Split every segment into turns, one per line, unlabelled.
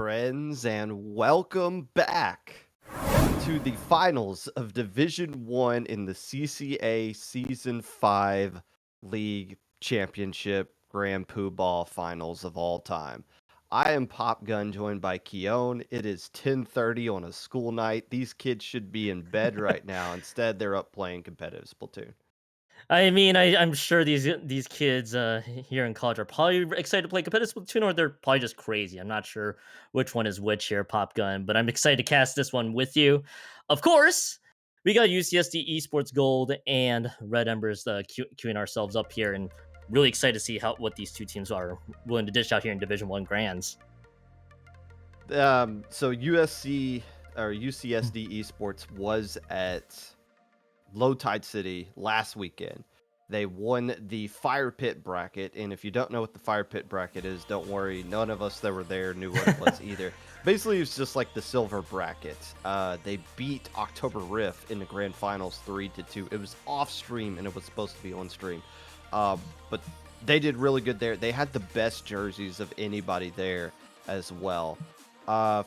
friends, and welcome back to the finals of Division 1 in the CCA Season 5 League Championship Grand Poobah Finals of all time. I am Pop Gun, joined by Keone. It is 10:30 on a school night. These kids should be in bed right now. Instead, they're up playing competitive Splatoon.
I'm sure these kids here in college are probably excited to play competitive Splatoon, or they're probably just crazy. I'm not sure which one is which here, Pop Gun, but I'm excited to cast this one with you. Of course, we got UCSD Esports Gold and Red Embers queuing ourselves up here, and really excited to see what these two teams are willing to dish out here in Division One grands.
So USC or UCSD Esports was at Low Tide City last weekend. They won the Fire Pit bracket, and if you don't know what the Fire Pit bracket is, don't worry. None of us that were there knew what it was either. Basically, it's just like the silver bracket. They beat October Rift in the grand finals 3-2. It was off stream, and it was supposed to be on stream, but they did really good there. They had the best jerseys of anybody there as well.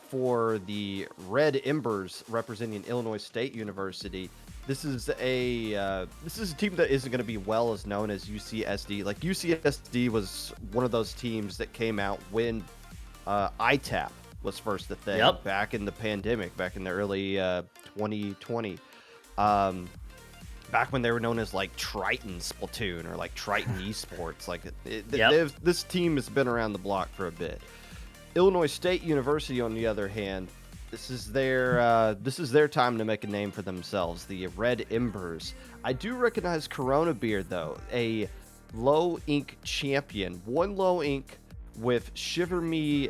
For the Red Embers representing Illinois State University, this is a team that isn't going to be well as known as UCSD. Like UCSD was one of those teams that came out when ITAP was first a thing back in the pandemic, back in the early 2020. Back when they were known as like Triton Splatoon or like Triton Esports. Like this team has been around the block for a bit. Illinois State University, on the other hand, this is their time to make a name for themselves. The Red Embers. I do recognize Corona Beer though, a low ink champion. Won low ink with Shiver Me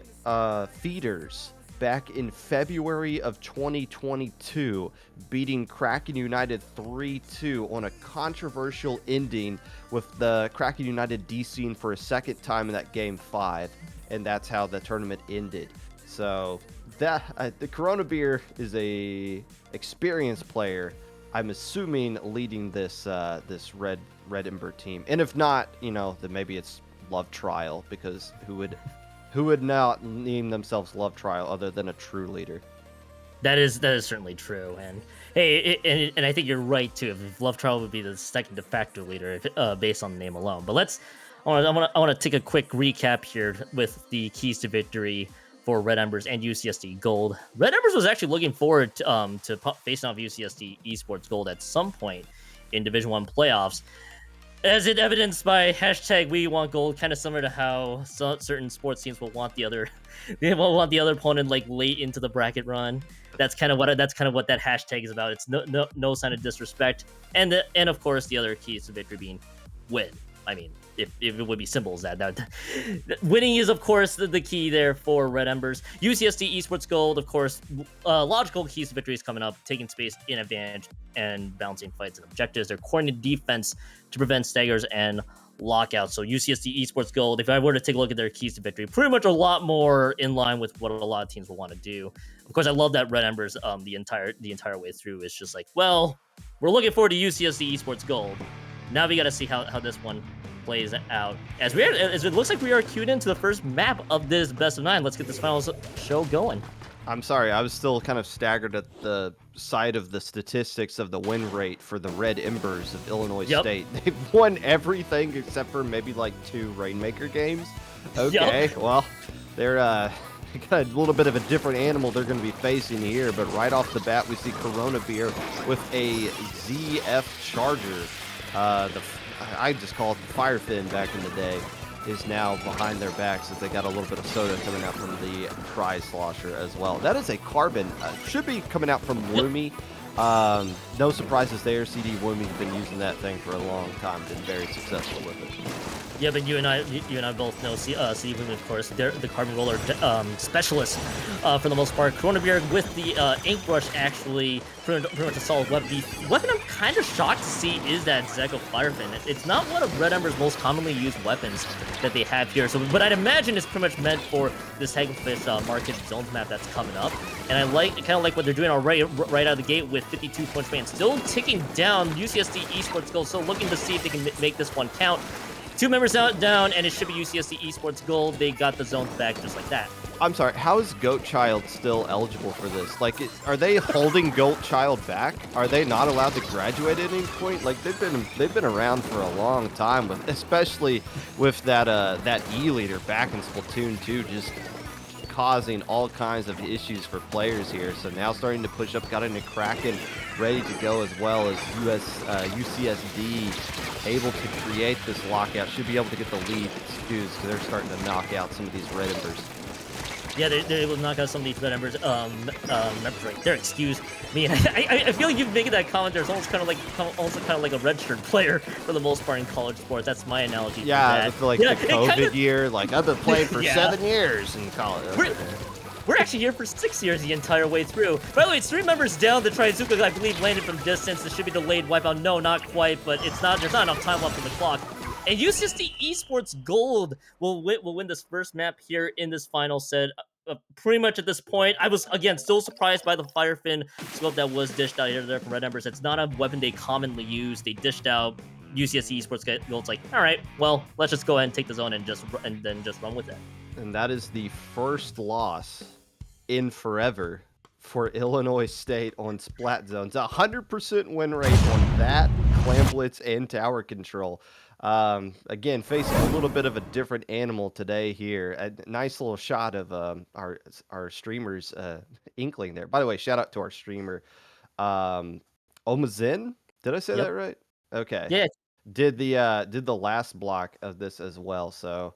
feeders back in February of 2022, beating Kraken United 3-2 on a controversial ending, with the Kraken United DCing for a second time in that game 5, and that's how the tournament ended. So that the Corona Beer is a experienced player, I'm assuming, leading this this Red Ember team. And if not, then maybe it's Love Trial, because who would not name themselves Love Trial other than a true leader?
That is certainly true, and hey, and I think you're right too. If Love Trial would be the second de facto leader, based on the name alone. But I want to take a quick recap here with the keys to victory for Red Embers and UCSD Gold. Red Embers was actually looking forward to facing off UCSD Esports Gold at some point in Division 1 playoffs, as it evidenced by hashtag We Want Gold, kind of similar to how certain sports teams will want the other opponent like late into the bracket run. That's kind of what that hashtag is about. It's no sign of disrespect, and of course the other keys to victory being win. I mean, if it would be simple as that winning is, of course, the key there for Red Embers. UCSD Esports Gold, of course, logical keys to victory is coming up, taking space in advantage and balancing fights and objectives. They're coordinated defense to prevent staggers and lockouts. So UCSD Esports Gold, if I were to take a look at their keys to victory, pretty much a lot more in line with what a lot of teams will want to do. Of course, I love that Red Embers the entire way through is just like, well, we're looking forward to UCSD Esports Gold. Now we got to see how this one plays out. As it looks like we are queued into the first map of this best of 9. Let's get this finals show going.
I'm sorry, I was still kind of staggered at the sight of the statistics of the win rate for the Red Embers of Illinois State. They've won everything except for maybe like 2 Rainmaker games. Okay, well, they're got a little bit of a different animal they're going to be facing here, but right off the bat we see Corona Beer with a ZF Charger. I just call it the Fire Fin back in the day, is now behind their backs as they got a little bit of soda coming out from the Prize Slosher as well. That is a Carbon. Should be coming out from Woomy. No surprises there. CD Woomy's been using that thing for a long time, been very successful with it.
Yeah, but you and I both know CD Woomy, of course. They're the Carbon Roller specialist for the most part. Corona Beer with the Ink Brush, actually pretty much a solid weapon. The weapon I'm kind of shocked to see is that Zeko Firefin. It's not one of Red Ember's most commonly used weapons that they have here. So, but I'd imagine it's pretty much meant for this Hagenfish Market Zones map that's coming up. And I kind of like what they're doing already right out of the gate with 52 Punch Man still ticking down. UCSD Esports Gold still looking to see if they can make this one count. 2 members down, and it should be UCSD Esports Gold. They got the zones back just like that.
I'm sorry. How is Goat Child still eligible for this? Like, are they holding Goat Child back? Are they not allowed to graduate at any point? Like, they've been around for a long time, with especially with that E leader back in Splatoon 2, just causing all kinds of issues for players here. So now starting to push up, got into Kraken ready to go, as well as UCSD able to create this lockout. Should be able to get the lead, because they're starting to knock out some of these Red Embers.
Yeah, they're able to knock out some of these Red Embers. Members right there. Excuse me. I feel like you're making that comment. There's almost kind of like a redshirt player for the most part in college sports. That's my analogy.
Yeah,
to
it's like the COVID year. Like, I've been playing for 7 years in college.
We're actually here for 6 years the entire way through. By the way, it's 3 members down. The Trizuka, I believe, landed from distance. This should be delayed wipeout. No, not quite, but it's not. There's not enough time left on the clock. And UCSD Esports Gold will win this first map here in this final set. Pretty much at this point, I was, again, still surprised by the Firefin scope that was dished out here there from Red Embers. It's not a weapon they commonly use. They dished out UCSD Esports Gold's like, all right, well, let's just go ahead and take the zone and then just run with it.
And that is the first loss in forever for Illinois State on Splat Zones. 100% win rate on that, Clam Blitz, and Tower Control. Again, facing a little bit of a different animal today here. A nice little shot of our streamer's inkling there. By the way, shout out to our streamer, Omazin. Did I say that right? Okay.
Yeah.
Did the last block of this as well. So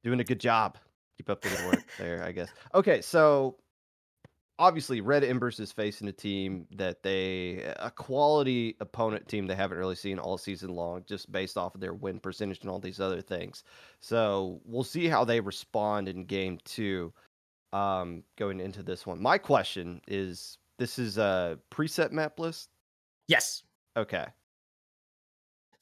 doing a good job. Keep up the good work there, I guess. Okay, so obviously Red Embers is facing a quality opponent team they haven't really seen all season long, just based off of their win percentage and all these other things. So we'll see how they respond in game 2, going into this one. My question is, this is a preset map list?
Yes.
Okay.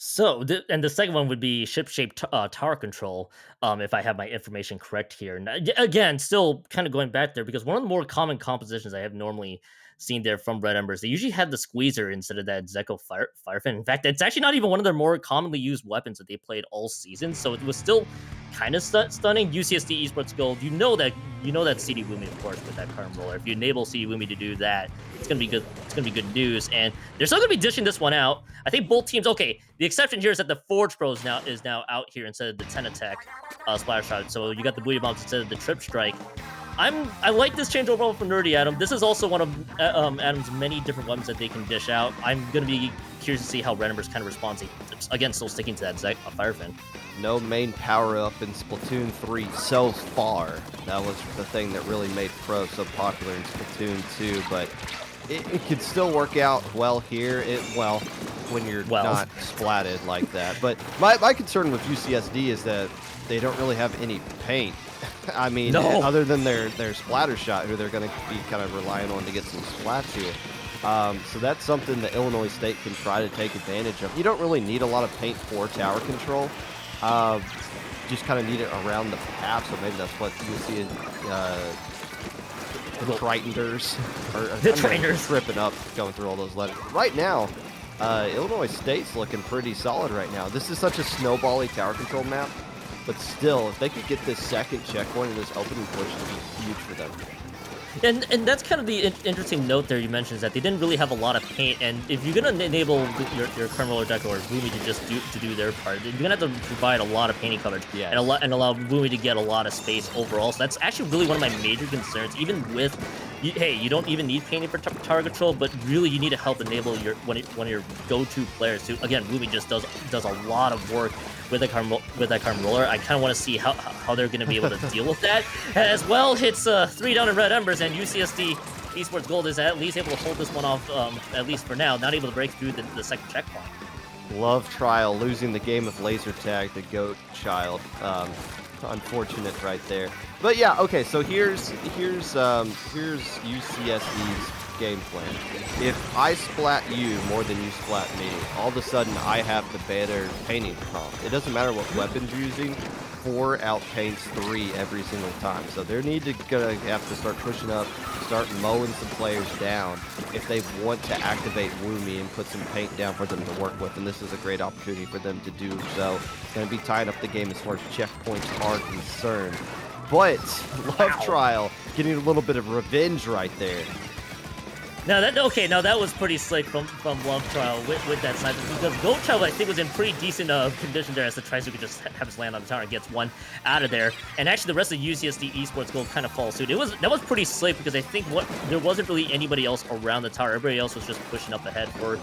So, the second one would be ship-shaped tower control, if I have my information correct here. And again, still kind of going back there, because one of the more common compositions I have normally seen there from Red Embers, they usually had the Squeezer instead of that Zeko Firefin. In fact, it's actually not even one of their more commonly used weapons that they played all season, so it was still kind of stunning. UCSD Esports Gold, you know that CD Wumi, of course, with that current roller. If you enable CD Wumi to do that, it's gonna be good. It's gonna be good news, and they're still gonna be dishing this one out. I think both teams. Okay, the exception here is that the Forge Pro is now out here instead of the 10 attack splash shot. So you got the booty bombs instead of the trip strike. I like this change overall from Nerdy Adam. This is also one of Adam's many different weapons that they can dish out. I'm gonna be curious to see how Red Embers kind of responds. Again, still sticking to that Firefin.
No main power-up in Splatoon 3 so far. That was the thing that really made Pro so popular in Splatoon 2, but it could still work out well here. When you're not splatted like that. But my concern with UCSD is that they don't really have any paint. I mean, other than their splatter shot, who they're going to be kind of relying on to get some splats here. So that's something that Illinois State can try to take advantage of. You don't really need a lot of paint for tower control. Just kind of need it around the path, so maybe that's what you'll see the Tritonders.
The Tritonders.
Tripping up, going through all those letters. Right now, Illinois State's looking pretty solid right now. This is such a snowbally tower control map, but still, if they could get this second checkpoint in this opening push, it would be huge for them.
And that's kind of the interesting note there you mentioned, is that they didn't really have a lot of paint, and if you're going to enable your current roller deck or Wumi to just do their part, you're going to have to provide a lot of painting coverage and allow Wumi to get a lot of space overall. So that's actually really one of my major concerns, even with, hey, you don't even need painting for tower control, but really you need to help enable one of your go-to players too. Again, Wumi just does a lot of work with that current roller. I kind of want to see how they're going to be able to deal with that. As well, it's 3 down in Red Embers, and UCSD Esports Gold is at least able to hold this one off, at least for now, not able to break through the second checkpoint.
Love Trial losing the game of laser tag, the Goat Child. Unfortunate right there. But yeah, okay, so here's UCSD's game plan. If I splat you more than you splat me, all of a sudden I have the better painting comp. It doesn't matter what weapon's you're using, 4 outpaints 3 every single time. So they're gonna have to start pushing up, start mowing some players down if they want to activate Wumi and put some paint down for them to work with. And this is a great opportunity for them to do so. It's gonna be tying up the game as far as checkpoints are concerned. but Love Trial getting a little bit of revenge right there.
Now that was pretty slick from Love Trial with that sniper, because Goat Child I think was in pretty decent condition there, as the Trizuka just happens to land on the tower and gets one out of there, and actually the rest of UCSD Esports Gold kind of follows suit. That was pretty slick, because I think there wasn't really anybody else around the tower. Everybody else was just pushing up ahead for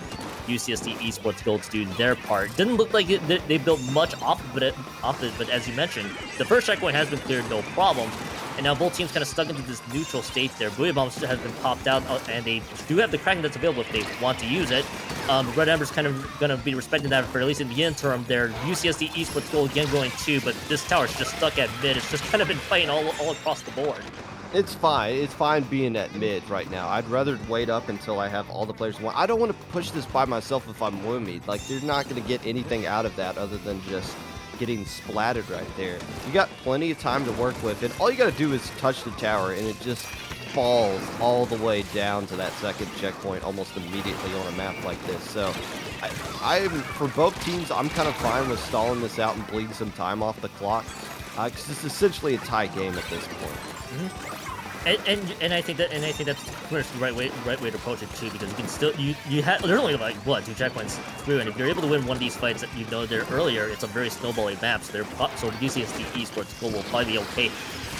UCSD Esports Gold to do their part. Didn't look like they built much off of it, but as you mentioned, the first checkpoint has been cleared, no problem. And now both teams kind of stuck into this neutral state there. Booyah Bombs has been popped out, and they do have the Kraken that's available if they want to use it. Red Ember's kind of going to be respecting that for at least in the interim. Their UCSD Esports goal again going 2, but this tower's just stuck at mid. It's just kind of been fighting all across the board.
It's fine. It's fine being at mid right now. I'd rather wait up until I have all the players. I don't want to push this by myself if I'm Woomy. Like, you're not going to get anything out of that other than just getting splattered right there. You got plenty of time to work with, and all you got to do is touch the tower, and it just falls all the way down to that second checkpoint almost immediately on a map like this. So I'm for both teams, I'm kind of fine with stalling this out and bleeding some time off the clock, because it's essentially a tie game at this point.
Mm-hmm. And I think that's pretty much the right way to approach it too, because you can still they're only like 2 checkpoints through, and if you're able to win one of these fights that there earlier, it's a very snowballing map. So UCSD Esports Gold will probably be okay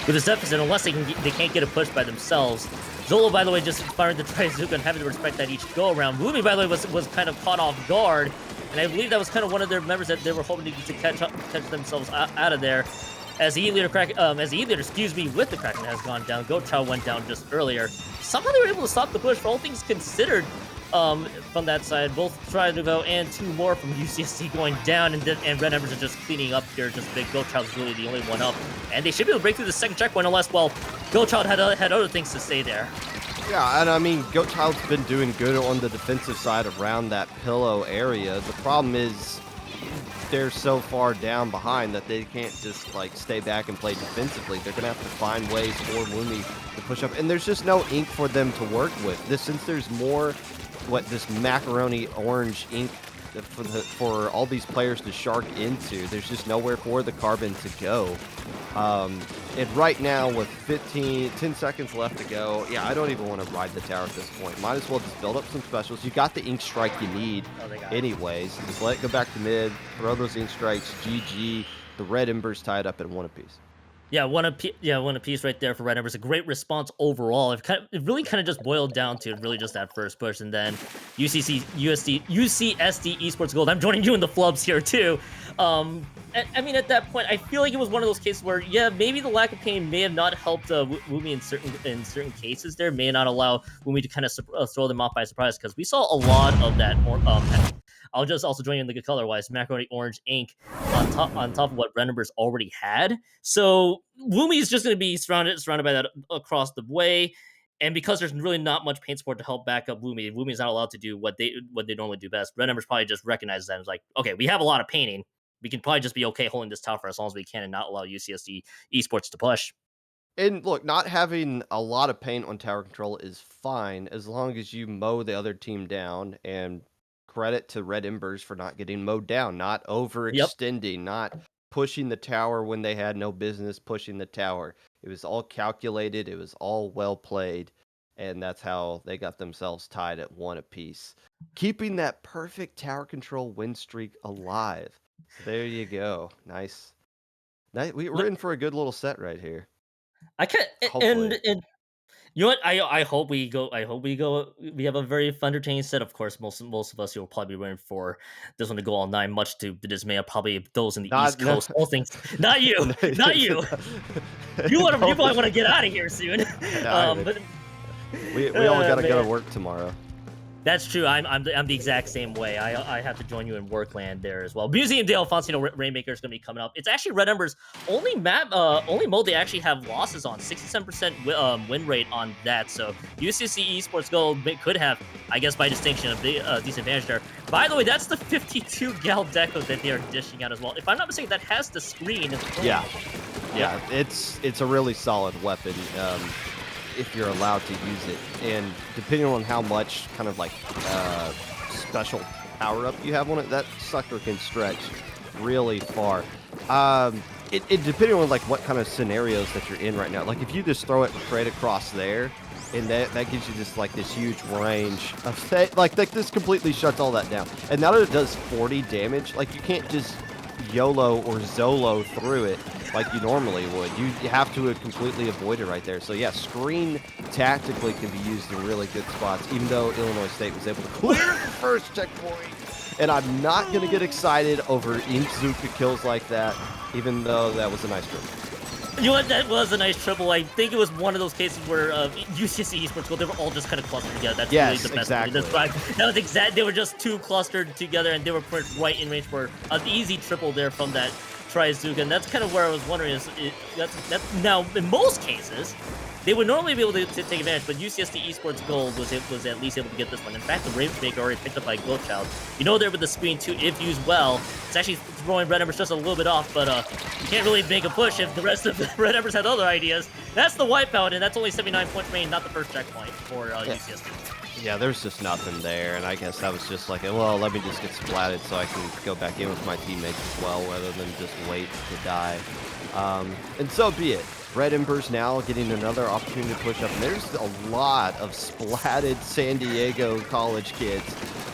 with this deficit unless they can't get a push by themselves. Zolo, by the way, just firing the Trizuka and having to respect that each go around. Woomy, by the way, was kind of caught off guard, and I believe that was kind of one of their members that they were hoping to catch themselves out of there. As the E-Leader, with the Kraken has gone down. Goat Child went down just earlier. Somehow they were able to stop the push, for all things considered, from that side. Both Trizuka and 2 more from UCSD going down, and Red Embers are just cleaning up here. Just big. Goat Child's really the only one up, and they should be able to break through the second checkpoint, unless, well, Goat Child had other things to say there.
Yeah, and I mean, Goat Child's been doing good on the defensive side around that pillow area. The problem is, they're so far down behind that they can't just like stay back and play defensively. They're gonna have to find ways for Woomy to push up, and there's just no ink for them to work with. Since there's more this macaroni orange ink for all these players to shark into, there's just nowhere for the Carbon to go. And right now with 10 seconds left to go, yeah, I don't even want to ride the tower at this point. Might as well just build up some specials. You got the ink strike you need anyways. Just let it go back to mid, throw those ink strikes, GG. The Red Embers tied up at 1 apiece.
Yeah, one apiece right there for Red Embers. A great response overall. It really kind of just boiled down to really just that first push, and then UCSD Esports Gold. I'm joining you in the flubs here too. I mean, at that point, I feel like it was one of those cases where, yeah, maybe the lack of pain may have not helped Woomy in certain cases. There may not allow Woomy to kind of throw them off by surprise, because we saw a lot of that. I'll just also join you in the color-wise macaroni orange ink on top of what Red Embers already had. So Woomy is just going to be surrounded by that across the way. And because there's really not much paint support to help back up Woomy is not allowed to do what they normally do best. Red Embers probably just recognizes that and is like, okay, we have a lot of painting. We can probably just be okay holding this tower for as long as we can and not allow UCSD Esports to push.
And look, not having a lot of paint on tower control is fine as long as you mow the other team down, and credit to Red Embers for not getting mowed down, not overextending, not pushing the tower when they had no business pushing the tower. It was all calculated. It was all well played. And that's how they got themselves tied at 1 apiece, keeping that perfect tower control win streak alive. So there you go. Nice. We're in for a good little set right here.
I can't. And you know what? I hope we go. We have a very fun, entertaining set. Of course, most of us will probably be waiting for this one to go all 9, much to the dismay of probably those in the East Coast. All things. Not you. Not you. You probably want to get out of here soon.
But we all gotta go to work tomorrow.
That's true. I'm the exact same way. I have to join you in Workland there as well. Museum de Alfonsino Rainmaker is going to be coming up. It's actually Red Embers' only mode they actually have losses on. 67% win rate on that. So UCSD Esports Gold could have, I guess by distinction, a decent advantage there. By the way, that's the 52 Gal Deco that they are dishing out as well. If I'm not mistaken, that has the screen.
Yeah, it's a really solid weapon. If you're allowed to use it, and depending on how much kind of like special power up you have on it, that sucker can stretch really far. it depending on like what kind of scenarios that you're in right now. Like if you just throw it straight across there, and that gives you just like this huge range of like this completely shuts all that down. And now that it does 40 damage, like you can't just YOLO or Zolo through it like you normally would. You have to completely avoid it right there. So yeah, screen tactically can be used in really good spots, even though Illinois State was able to clear the first checkpoint. And I'm not going to get excited over Inkzuka kills like that, even though that was a nice triple.
You know what? That was a nice triple. I think it was one of those cases where UCSD Esports Gold, they were all just kind of clustered together. That's really the best way to describe. That was exact. They were just too clustered together, and they were pretty right in range for an easy triple there from that Trizuka. And that's kind of where I was wondering that's now in most cases they would normally be able to take advantage, but UCSD Esports Gold was at least able to get this one. In fact, the Ravensmaker already picked up by Goatchild. You know, there with the screen too, if used well, it's actually throwing Red Emberz just a little bit off, but you can't really make a push if the rest of the Red Emberz had other ideas. That's the wipeout, and that's only 79 points remaining, not the first checkpoint for UCSD.
Yeah, there's just nothing there, and I guess that was just like, well, let me just get splatted so I can go back in with my teammates as well, rather than just wait to die. And so be it. Red Emberz now getting another opportunity to push up. And there's a lot of splatted San Diego college kids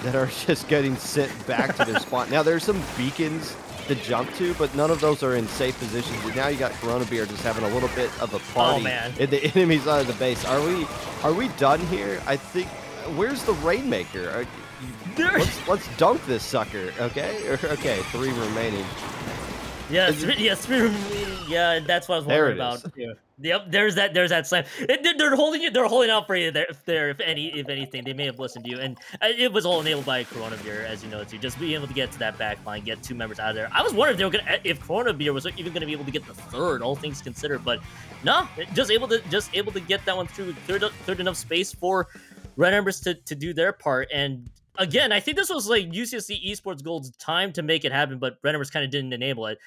that are just getting sent back to their spot. Now, there's some beacons to jump to, but none of those are in safe positions. And now you got Corona Beer just having a little bit of a party in the enemy side of the base. Are we done here? I think. Where's the Rainmaker? Let's dunk this sucker, okay? Okay, 3 remaining.
Yeah, three remaining. Yeah, that's what I was wondering about. Yeah. Yep, there's that slam. They're holding out for you there. If anything, they may have listened to you, and it was all enabled by Corona Beer, as you know, to just be able to get to that back line, get 2 members out of there. I was wondering if they were if Corona Beer was even gonna be able to get the third, all things considered, but no, just able to get that one through, cleared enough space for Red Emberz to do their part. And again, I think this was like UCSD Esports Gold's time to make it happen, but Red Emberz kind of didn't enable it.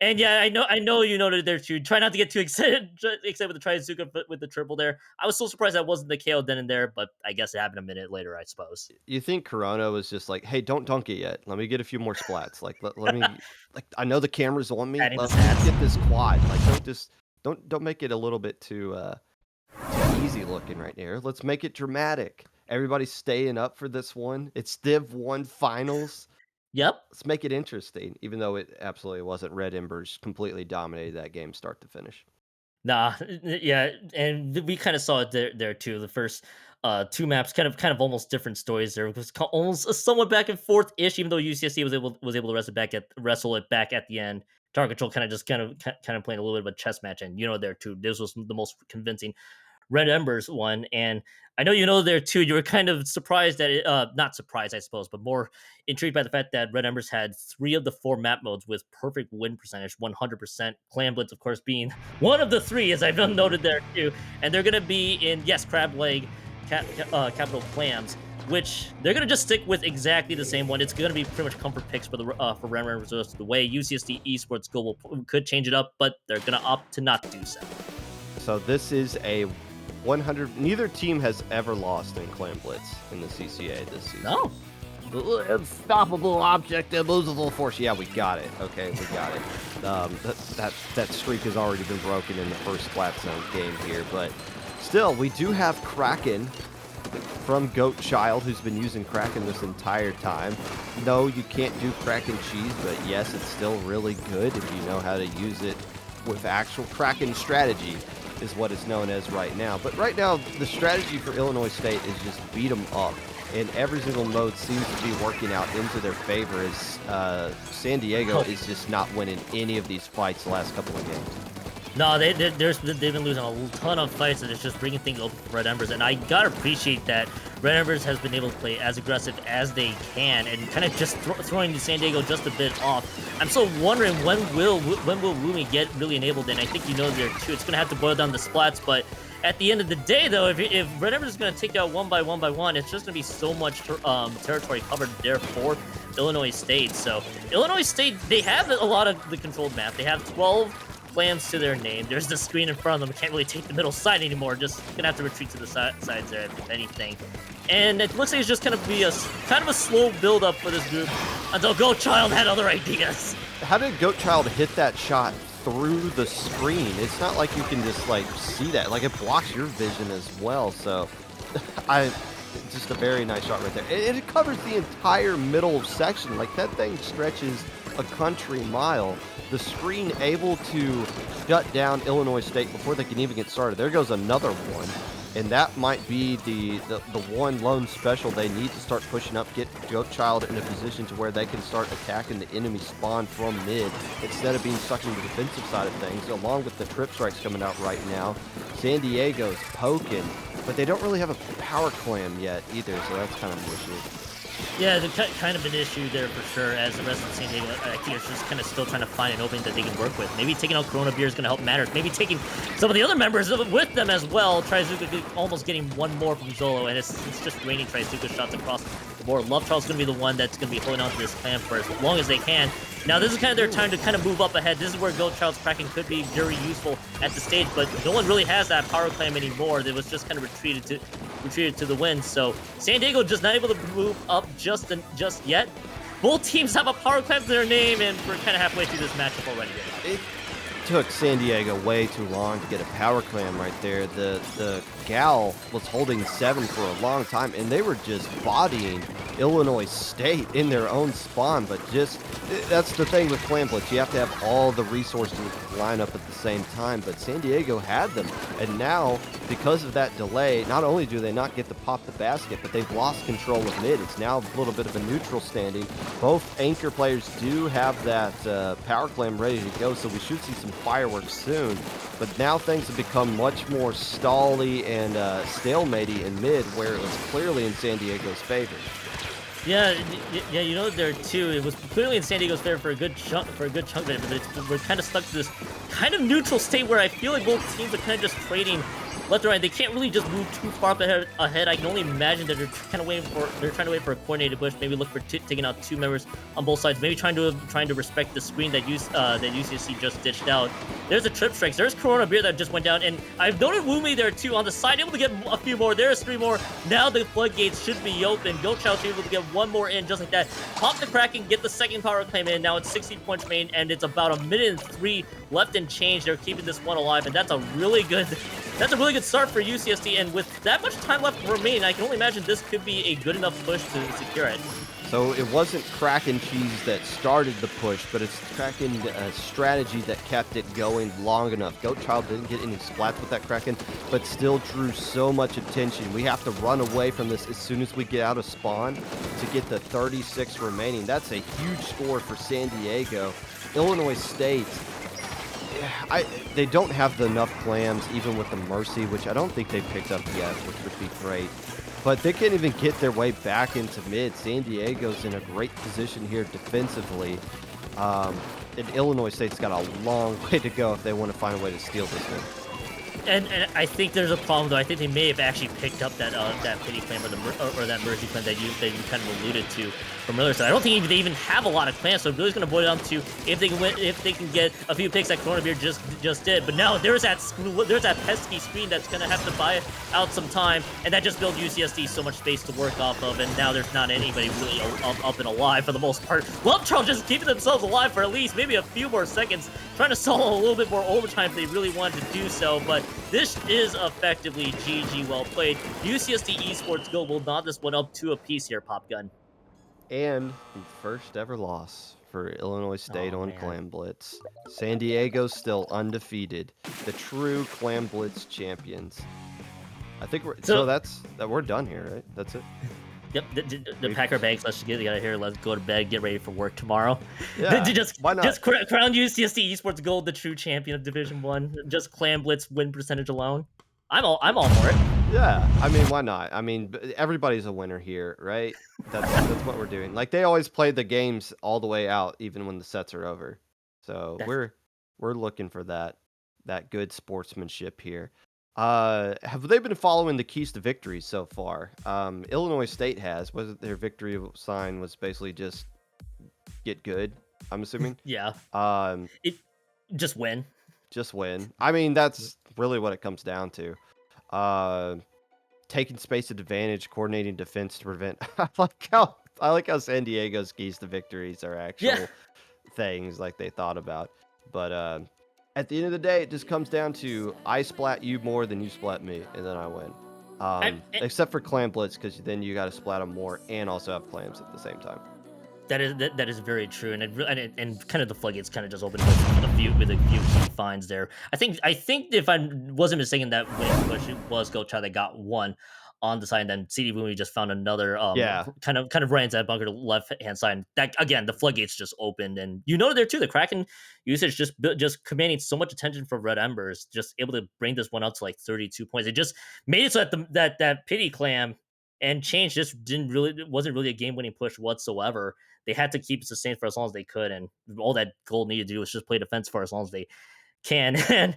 And yeah, I know you noted there too. Try not to get too excited with the Trizuka with the triple there. I was so surprised that wasn't the KO then and there, but I guess it happened a minute later, I suppose.
You think Corona was just like, hey, don't dunk it yet. Let me get a few more splats. Like let me like I know the camera's on me. Let's get this quad. Like don't make it a little bit too easy looking right here. Let's make it dramatic. Everybody's staying up for this one. It's Div 1 finals.
Yep.
Let's make it interesting, even though it absolutely wasn't. Red Emberz completely dominated that game start to finish.
Nah, yeah, and we kind of saw it there too. The first 2 maps, kind of almost different stories there. It was almost somewhat back and forth ish, even though UCSD was able to wrestle it back at the end. Target Control kind of playing a little bit of a chess match, and you know there too. This was the most convincing Red Emberz one, and I know you know there too. You were kind of surprised that it, not surprised, I suppose, but more intrigued by the fact that Red Emberz had 3 of the 4 map modes with perfect win percentage, 100%. Clam Blitz, of course, being one of the 3, as I've noted there too. And they're going to be in Crab Leg, Capital Clams, which they're going to just stick with exactly the same one. It's going to be pretty much comfort picks for Red Emberz the way UCSD Esports could change it up, but they're going to opt to not do so.
So this is a 100. Neither team has ever lost in Clam Blitz in the CCA this season.
No.
Unstoppable object, immovable force. Yeah, we got it. Okay, we got it. That streak has already been broken in the first flat zone game here, but still, we do have Kraken from Goatchild, who's been using Kraken this entire time. No, you can't do Kraken cheese, but yes, it's still really good if you know how to use it with actual Kraken strategy, is what it's known as right now. But right now, the strategy for Illinois State is just beat them up. And every single mode seems to be working out into their favor as San Diego is just not winning any of these fights the last couple of games.
No, they've been losing a ton of fights, and it's just bringing things open for Red Emberz. And I gotta appreciate that Red Emberz has been able to play as aggressive as they can, and kind of just throwing San Diego just a bit off. I'm still wondering when will Rumi get really enabled. And I think you know there too. It's gonna have to boil down the splats, but at the end of the day, though, if Red Emberz is going to take out one by one, it's just going to be so much territory covered there for Illinois State. So Illinois State, they have a lot of the controlled map. They have 12 plans to their name. There's the screen in front of them. Can't really take the middle side anymore. Just going to have to retreat to the sides there, if anything. And it looks like it's just going to be a slow build-up for this group until Goatchild had other ideas.
How did Goatchild hit that shot through the screen. It's not like you can just like see that. Like it blocks your vision as well. So just a very nice shot right there. It covers the entire middle section. Like that thing stretches a country mile. The screen able to shut down Illinois State before they can even get started. There goes another one. And that might be the one lone special they need to start pushing up, get Goatchild in a position to where they can start attacking the enemy spawn from mid instead of being stuck in the defensive side of things, along with the trip strikes coming out right now. San Diego's poking, but they don't really have a power clam yet either, so that's kind of an issue.
Yeah, there's kind of an issue there for sure. As the rest of San Diego, I think it's just kind of still trying to find an opening that they can work with. Maybe taking out Corona Beer is going to help matters. Maybe taking some of the other members with them as well. Trizuka almost getting one more from Zolo, and it's just raining Trizuka shots across the board. Love Charles is going to be the one that's going to be holding on to this clan for as long as they can. Now, this is kind of their time to kind of move up ahead. This is where Goatchild's Kraken could be very useful at the stage, but no one really has that power clam anymore. It was just kind of retreated to the win. So San Diego just not able to move up just yet. Both teams have a power clam to their name, and we're kind of halfway through this matchup already.
It took San Diego way too long to get a power clam right there. The Gal was holding 7 for a long time, and they were just bodying Illinois State in their own spawn. But just that's the thing with clam blitz. You have to have all the resources line up at the same time. But San Diego had them, and now because of that delay, not only do they not get to pop the basket, but they've lost control of mid. It's now a little bit of a neutral standing. Both anchor players do have that power clam ready to go, so we should see some fireworks soon. But now things have become much more stally and stalematey in mid, where it was clearly in San Diego's favor.
Yeah, you know there too. It was clearly in San Diego's favor for a good chunk of it, but we're kind of stuck to this kind of neutral state where I feel like both teams are kind of just trading left and right. They can't really just move too far ahead. I can only imagine that they're trying to wait for a coordinated push. Maybe look for taking out 2 members on both sides. Maybe trying to respect the screen that UCSD just ditched out. There's a trip strikes. There's Corona Beer that just went down, and I've noted Woomy there too on the side, able to get a few more. There's 3 more. Now the floodgates should be open. Goatchild able to get 1 more in just like that. Pop the Kraken, get the second power claim in. Now it's 60 points main, and it's about 1:03 left and change. They're keeping this one alive, and that's a really good start for UCSD. And with that much time left remaining, I can only imagine this could be a good enough push to secure it.
So it wasn't Kraken cheese that started the push, but it's Kraken strategy that kept it going long enough. Goatchild didn't get any splats with that Kraken, but still drew so much attention. We have to run away from this as soon as we get out of spawn to get the 36 remaining. That's a huge score for San Diego. Illinois State, they don't have enough clams, even with the Mercy, which I don't think they've picked up yet, which would be great. But they can't even get their way back into mid. San Diego's in a great position here defensively. And Illinois State's got a long way to go if they want to find a way to steal this one.
And I think there's a problem though. I think they may have actually picked up that pity claim or that mercy claim that you kind of alluded to from earlier. So I don't think they even have a lot of clans. So really, going to boil down to if they can get a few picks that Corona Beer just did. But now there's that pesky screen that's going to have to buy out some time, and that just builds UCSD so much space to work off of. And now there's not anybody really up and alive for the most part. Love Charles just keeping themselves alive for at least maybe a few more seconds, trying to solo a little bit more overtime if they really wanted to do so. But this is effectively GG, well played. UCSD Esports Go will knot this one up to a piece here, Popgun.
And the first ever loss for Illinois State on Clam Blitz. San Diego's still undefeated. The true Clam Blitz champions. I think we're done here, right? That's it.
Yep, the pack our bags. Let's get out of here. Let's go to bed. Get ready for work tomorrow.
Yeah, why not?
Just crown UCSD Esports Gold the true champion of Division 1. Just Clam Blitz win percentage alone. I'm all for it.
Yeah, I mean, why not? I mean, everybody's a winner here, right? That's what we're doing. Like, they always play the games all the way out, even when the sets are over. So we're looking for that good sportsmanship here. Have they been following the keys to victory so far? Illinois State has. Was it their victory sign was basically just get good, I'm assuming?
Yeah. Just win.
Just win. I mean, that's really what it comes down to. Taking space advantage, coordinating defense to prevent. I like how San Diego's keys to victories are actual things like they thought about. But At the end of the day, it just comes down to I splat you more than you splat me, and then I win.
I,
Except for Clam Blitz, because then you got to splat them more and also have clams at the same time.
that is very true, and and kind of the floodgates kind of just opened with a few key finds there. I think if I wasn't mistaken, that winning push was Go Chai that got one on the side, and then CD Boomy just found another
Yeah,
kind of ran into that bunker to the left hand side. And that again, the floodgates just opened, and there too. The Kraken usage just commanding so much attention for Red Embers, just able to bring this one up to like 32 points. It just made it so that that pity clam and change just didn't really it wasn't really a game winning push whatsoever. They had to keep it sustained for as long as they could, and all that gold needed to do was just play defense for as long as they can. And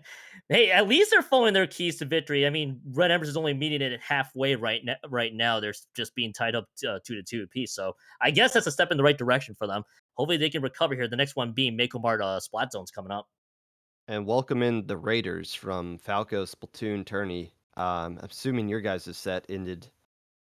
hey, at least they're following their keys to victory. I mean, Red Embers is only meeting it at halfway right now. They're just being tied up 2-2 apiece. So I guess that's a step in the right direction for them. Hopefully they can recover here. The next one being Mako Mart Splat Zones coming up.
and welcome in the Raiders from Falco Splatoon Tourney. Assuming your guys' set ended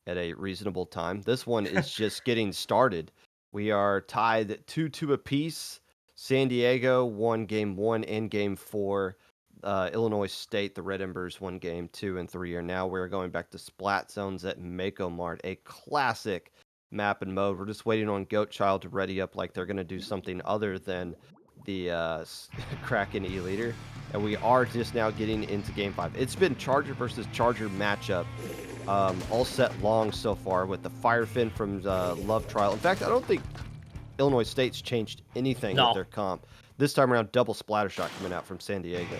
at a reasonable time. This one is just getting started. We are tied 2-2 apiece. San Diego won game 1 and game 4. Illinois State, the Red Embers, won game 2 and 3. And now we're going back to Splat Zones at Mako Mart, a classic map and mode. We're just waiting on Goat Child to ready up like they're going to do something other than the Kraken E-Leader. And we are just now getting into game 5. It's been Charger versus Charger matchup all set long so far with the Fire Fin from Love Trial. In fact, I don't think Illinois State's changed anything with
No,
their comp. This time around, double splatter shot coming out from San Diego.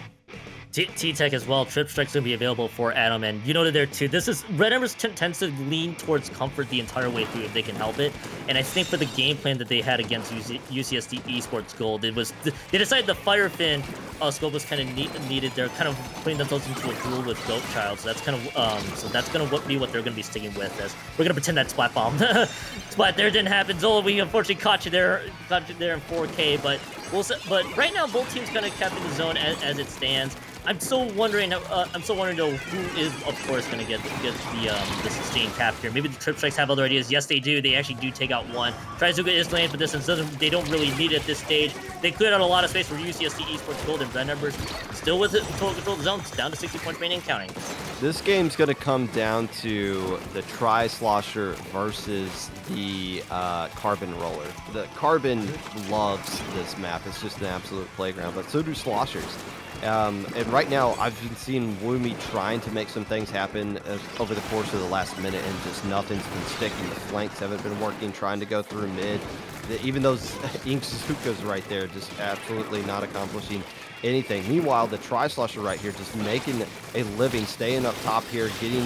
T-Tech as well. Trip Strike's going to be available for Adam, and that there too. This is Red Embers tends to lean towards comfort the entire way through if they can help it. And I think for the game plan that they had against UCSD Esports Gold, it was they decided the Fire Fin scope was kind of needed. They're kind of putting themselves into a duel with Goat Child, so that's kind of going to be what they're going to be sticking with. As we're going to pretend that Splat Bomb Splat there didn't happen. Zola, we unfortunately caught you there in 4K, but right now both teams kind of kept in the zone as it stands. I'm still wondering though who is of course going to get the sustained cap here. Maybe the Trip Strikes have other ideas. Yes, they do. They actually do take out one. Trizuka is laying for distance. They don't really need it at this stage. They cleared out a lot of space for UCSD Esports Gold, and Red Embers still with it. Total control of the zone. It's down to 60 points remaining and counting.
This game's going to come down to the Tri-Slosher versus the Carbon Roller. The Carbon loves this map. It's just an absolute playground, but so do Sloshers. And right now, I've been seeing Woomy trying to make some things happen over the course of the last minute, and just nothing's been sticking. The flanks haven't been working, trying to go through mid. Even those Ink Suzuka's right there, just absolutely not accomplishing anything. Meanwhile, the Tri-Slosher right here just making a living, staying up top here, getting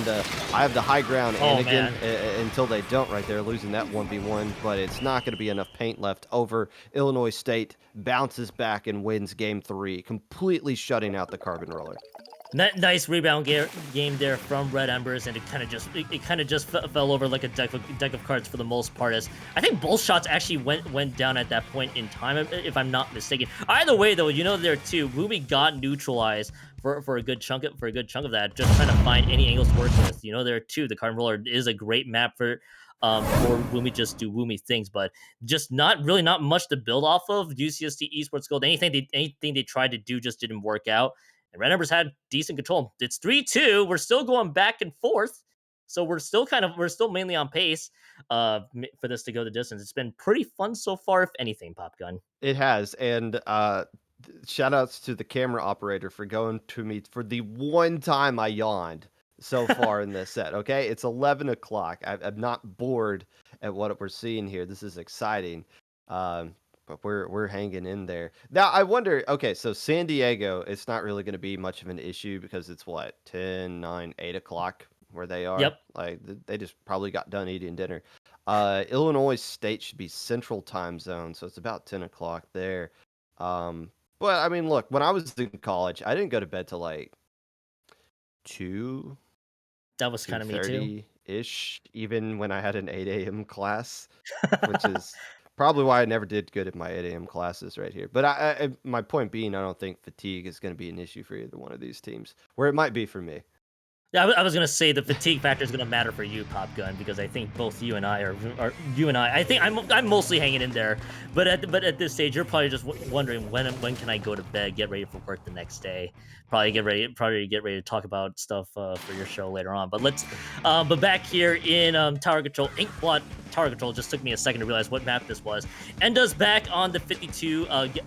I have the high ground, and again, until they don't right there, losing that 1v1, but it's not going to be enough paint left over. Illinois State bounces back and wins game 3, completely shutting out the Carbon Roller.
Nice rebound game there from Red Embers, and it kind of just fell over like a deck of cards for the most part. As I think both shots actually went down at that point in time, if I'm not mistaken. Either way, though, there too, Woomy got neutralized for a good chunk of that, just trying to find any angles to work with. There too, the Carbon Roller is a great map for Woomy just do Woomy things, but just not much to build off of. UCSD Esports Gold, anything they tried to do just didn't work out. And Red Embers had decent control. It's 3-2. We're still going back and forth. So we're still mainly on pace for this to go the distance. It's been pretty fun so far, if anything, Pop Gun.
It has, and shout outs to the camera operator for going to me for the one time I yawned so far in this set. Okay, it's 11 o'clock. I'm not bored at what we're seeing here. This is exciting. But we're hanging in there. Now I wonder, okay, so San Diego, it's not really going to be much of an issue because it's what, 10, 9, 8 o'clock where they are.
Yep.
Like they just probably got done eating dinner. Illinois State should be Central Time Zone, so it's about 10 o'clock there. But I mean, look, when I was in college, I didn't go to bed till like 2,
That was kind of me too.
ish, even when I had an 8 a.m. class, which is probably why I never did good at my 8 a.m. classes right here. But my point being, I don't think fatigue is going to be an issue for either one of these teams, where it might be for me.
Yeah, I was gonna say the fatigue factor is gonna matter for you, Pop Gun, because I think both you and I are you and I. I think I'm mostly hanging in there, but at this stage, you're probably just wondering when can I go to bed, get ready for work the next day, probably get ready to talk about stuff for your show later on. But but back here in Tower Control, Inkblot Tower Control. Just took me a second to realize what map this was. Enda's back on the 52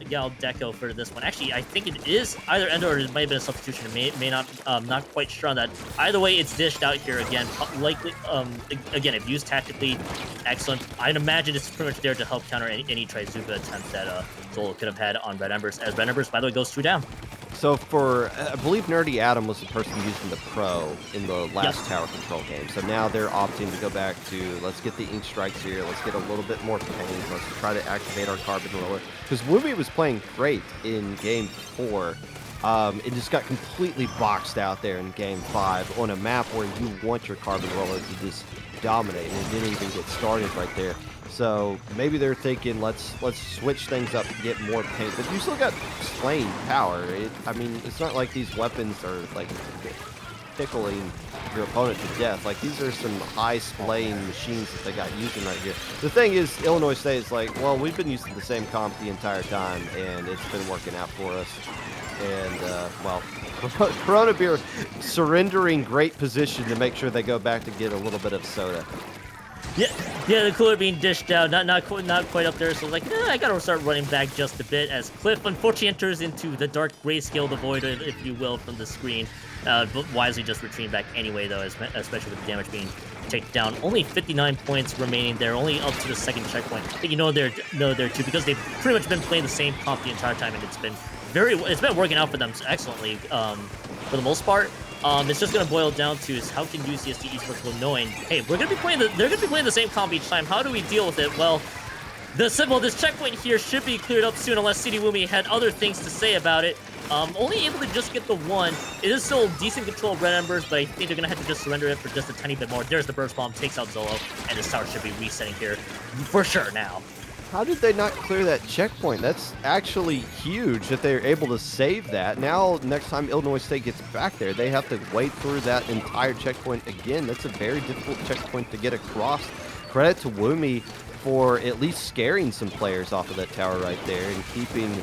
Gal Deco for this one. Actually, I think it is either Enda or it might have been a substitution. It may not, not quite sure on that. Either way, it's dished out here again. Likely, again, if used tactically, excellent. I'd imagine it's pretty much there to help counter any Trizuka attempt that Zolo could have had on Red Emberz. As Red Emberz, by the way, goes 2 down.
So for, I believe Nerdy Adam was the person using the Pro in the last Tower Control game. So now they're opting to go back to, let's get the Ink Strikes here. Let's get a little bit more pain. Let's try to activate our Carbon Roller. Because Wumi was playing great in Game 4. It just got completely boxed out there in Game 5 on a map where you want your Carbon Roller to just dominate. And it didn't even get started right there. So maybe they're thinking, let's switch things up to get more paint. But you still got slaying power. I mean, it's not like these weapons are like tickling your opponent to death. Like, these are some high splaying machines that they got using right here. The thing is, Illinois State is like, well, we've been using the same comp the entire time, and it's been working out for us. And, well, Corona Beer surrendering great position to make sure they go back to get a little bit of soda.
Yeah, the cooler being dished out, not quite up there. So like, I gotta start running back just a bit as Cliff unfortunately enters into the dark grayscale, the void, if you will, from the screen. But wisely just retreating back anyway, though, especially with the damage being taken down. Only 59 points remaining there, only up to the second checkpoint. But you know they're there too, because they've pretty much been playing the same comp the entire time, and it's been working out for them excellently for the most part. It's just going to boil down to is how can UCSD Esports, well, knowing, hey, they're going to be playing the same comp each time. How do we deal with it? Well, this checkpoint here should be cleared up soon, unless CD Wumi had other things to say about it. Only able to just get the 1. It is still decent control of Red Emberz, but I think they're going to have to just surrender it for just a tiny bit more. There's the burst bomb, takes out Zolo, and this tower should be resetting here for sure now.
How did they not clear that checkpoint? That's actually huge that they're able to save that. Now, next time Illinois State gets back there, they have to wait through that entire checkpoint again. That's a very difficult checkpoint to get across. Credit to Wumi for at least scaring some players off of that tower right there and keeping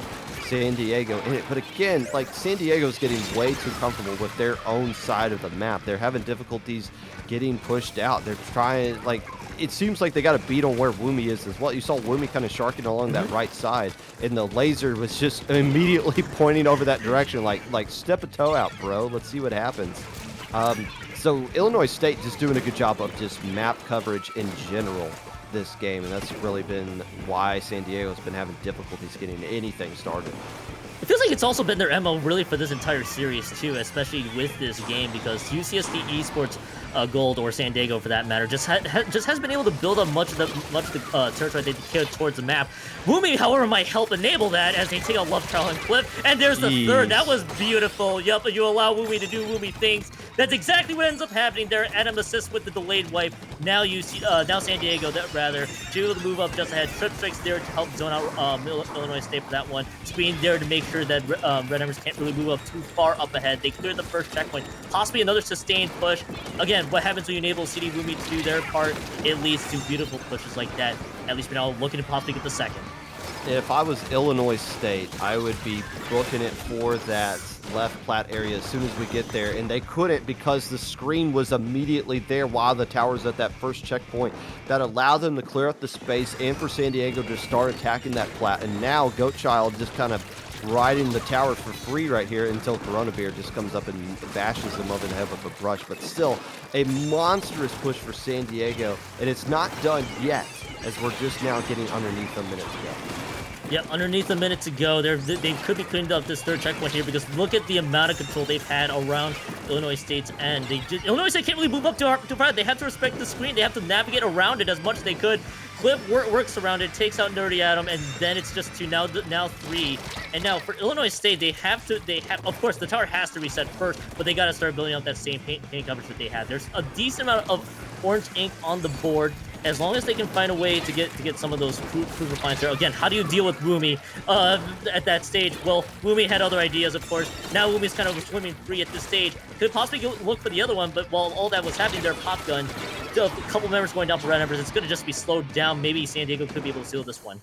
San Diego in it. But again, like, San Diego's getting way too comfortable with their own side of the map. They're having difficulties getting pushed out. They're trying, like, it seems like they got a beat on where Wumi is as well. You saw Wumi kind of sharking along that right side, and the laser was just immediately pointing over that direction, like step a toe out, bro. Let's see what happens. So Illinois State just doing a good job of just map coverage in general this game, and that's really been why San Diego's been having difficulties getting anything started.
It feels like it's also been their MO really for this entire series too, especially with this game, because UCSD Esports Gold, or San Diego for that matter, just has been able to build up much of the territory they carried towards the map. Wumi, however, might help enable that as they take out Love Trial and Cliff, and there's the third. That was beautiful. Yep, you allow Wumi to do Wumi things. That's exactly what ends up happening there. Adam assists with the delayed wipe. Now now San Diego, able to move up just ahead. Trip Strikes there to help zone out Illinois State for that one. Screen there to make sure that Red Emberz can't really move up too far up ahead. They cleared the first checkpoint. Possibly another sustained push. Again, what happens when you enable CD Wumi to do their part? It leads to beautiful pushes like that. At least we're now looking to possibly get the second.
If I was Illinois State, I would be booking it for that left plat area as soon as we get there, and they couldn't because the screen was immediately there while the tower's at that first checkpoint. That allowed them to clear up the space and for San Diego to start attacking that plat, and now Goatchild just kind of riding the tower for free right here until Corona Beer just comes up and bashes them over the head with a brush. But still, a monstrous push for San Diego, and it's not done yet, as we're just now getting underneath a minute to go.
Yep, underneath a minute to go. They could be cleaned up this third checkpoint here, because look at the amount of control they've had around Illinois State's end. Illinois State can't really move up too far. They have to respect the screen. They have to navigate around it as much as they could. Cliff works around it, takes out Nerdy Adam, and then it's just 2, now 3. And now for Illinois State, of course, the tower has to reset first, but they got to start building up that same paint coverage that they had. There's a decent amount of orange ink on the board. as long as they can find a way to get some of those proof of finds there. Again, how do you deal with Woomy at that stage? Well, Woomy had other ideas, of course. Now Woomy's kind of swimming free at this stage. Could possibly go look for the other one, but while all that was happening there, Pop Gun, a couple members going down for Red Embers, it's going to just be slowed down. Maybe San Diego could be able to seal this one.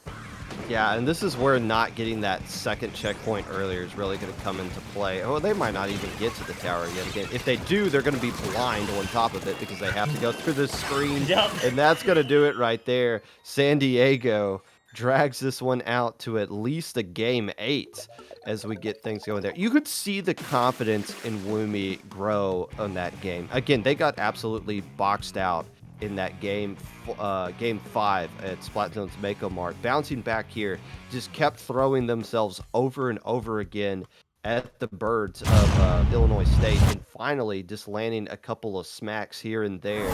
Yeah, and this is where not getting that second checkpoint earlier is really going to come into play. Oh, they might not even get to the tower yet again. If they do, they're going to be blind on top of it because they have to go through this screen.
Yep.
And that's going to do it right there. San Diego drags this one out to at least a game 8 as we get things going there. You could see the confidence in Woomy grow on that game. Again, they got absolutely boxed out in that game 5 at Splatzone's Mako Mart. Bouncing back here, just kept throwing themselves over and over again at the birds of Illinois State, and finally just landing a couple of smacks here and there.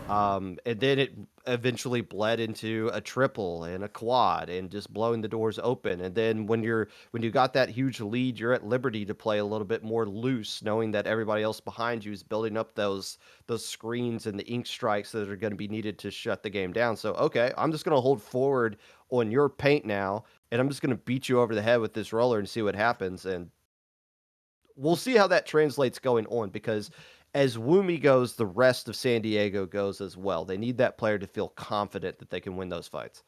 And then it eventually bled into a triple and a quad and just blowing the doors open. And then when you got that huge lead, you're at liberty to play a little bit more loose, knowing that everybody else behind you is building up those screens and the ink strikes that are going to be needed to shut the game down. So, okay, I'm just going to hold forward on your paint now, and I'm just going to beat you over the head with this roller and see what happens. And we'll see how that translates going on, because as Woomy goes, the rest of San Diego goes as well. They need that player to feel confident that they can win those fights.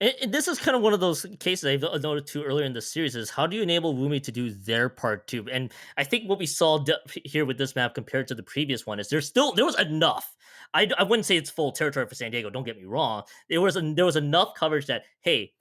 And this is kind of one of those cases I've noted too earlier in the series is how do you enable Woomy to do their part too? And I think what we saw here with this map compared to the previous one is there was enough. I wouldn't say it's full territory for San Diego. Don't get me wrong. There was enough coverage that hey,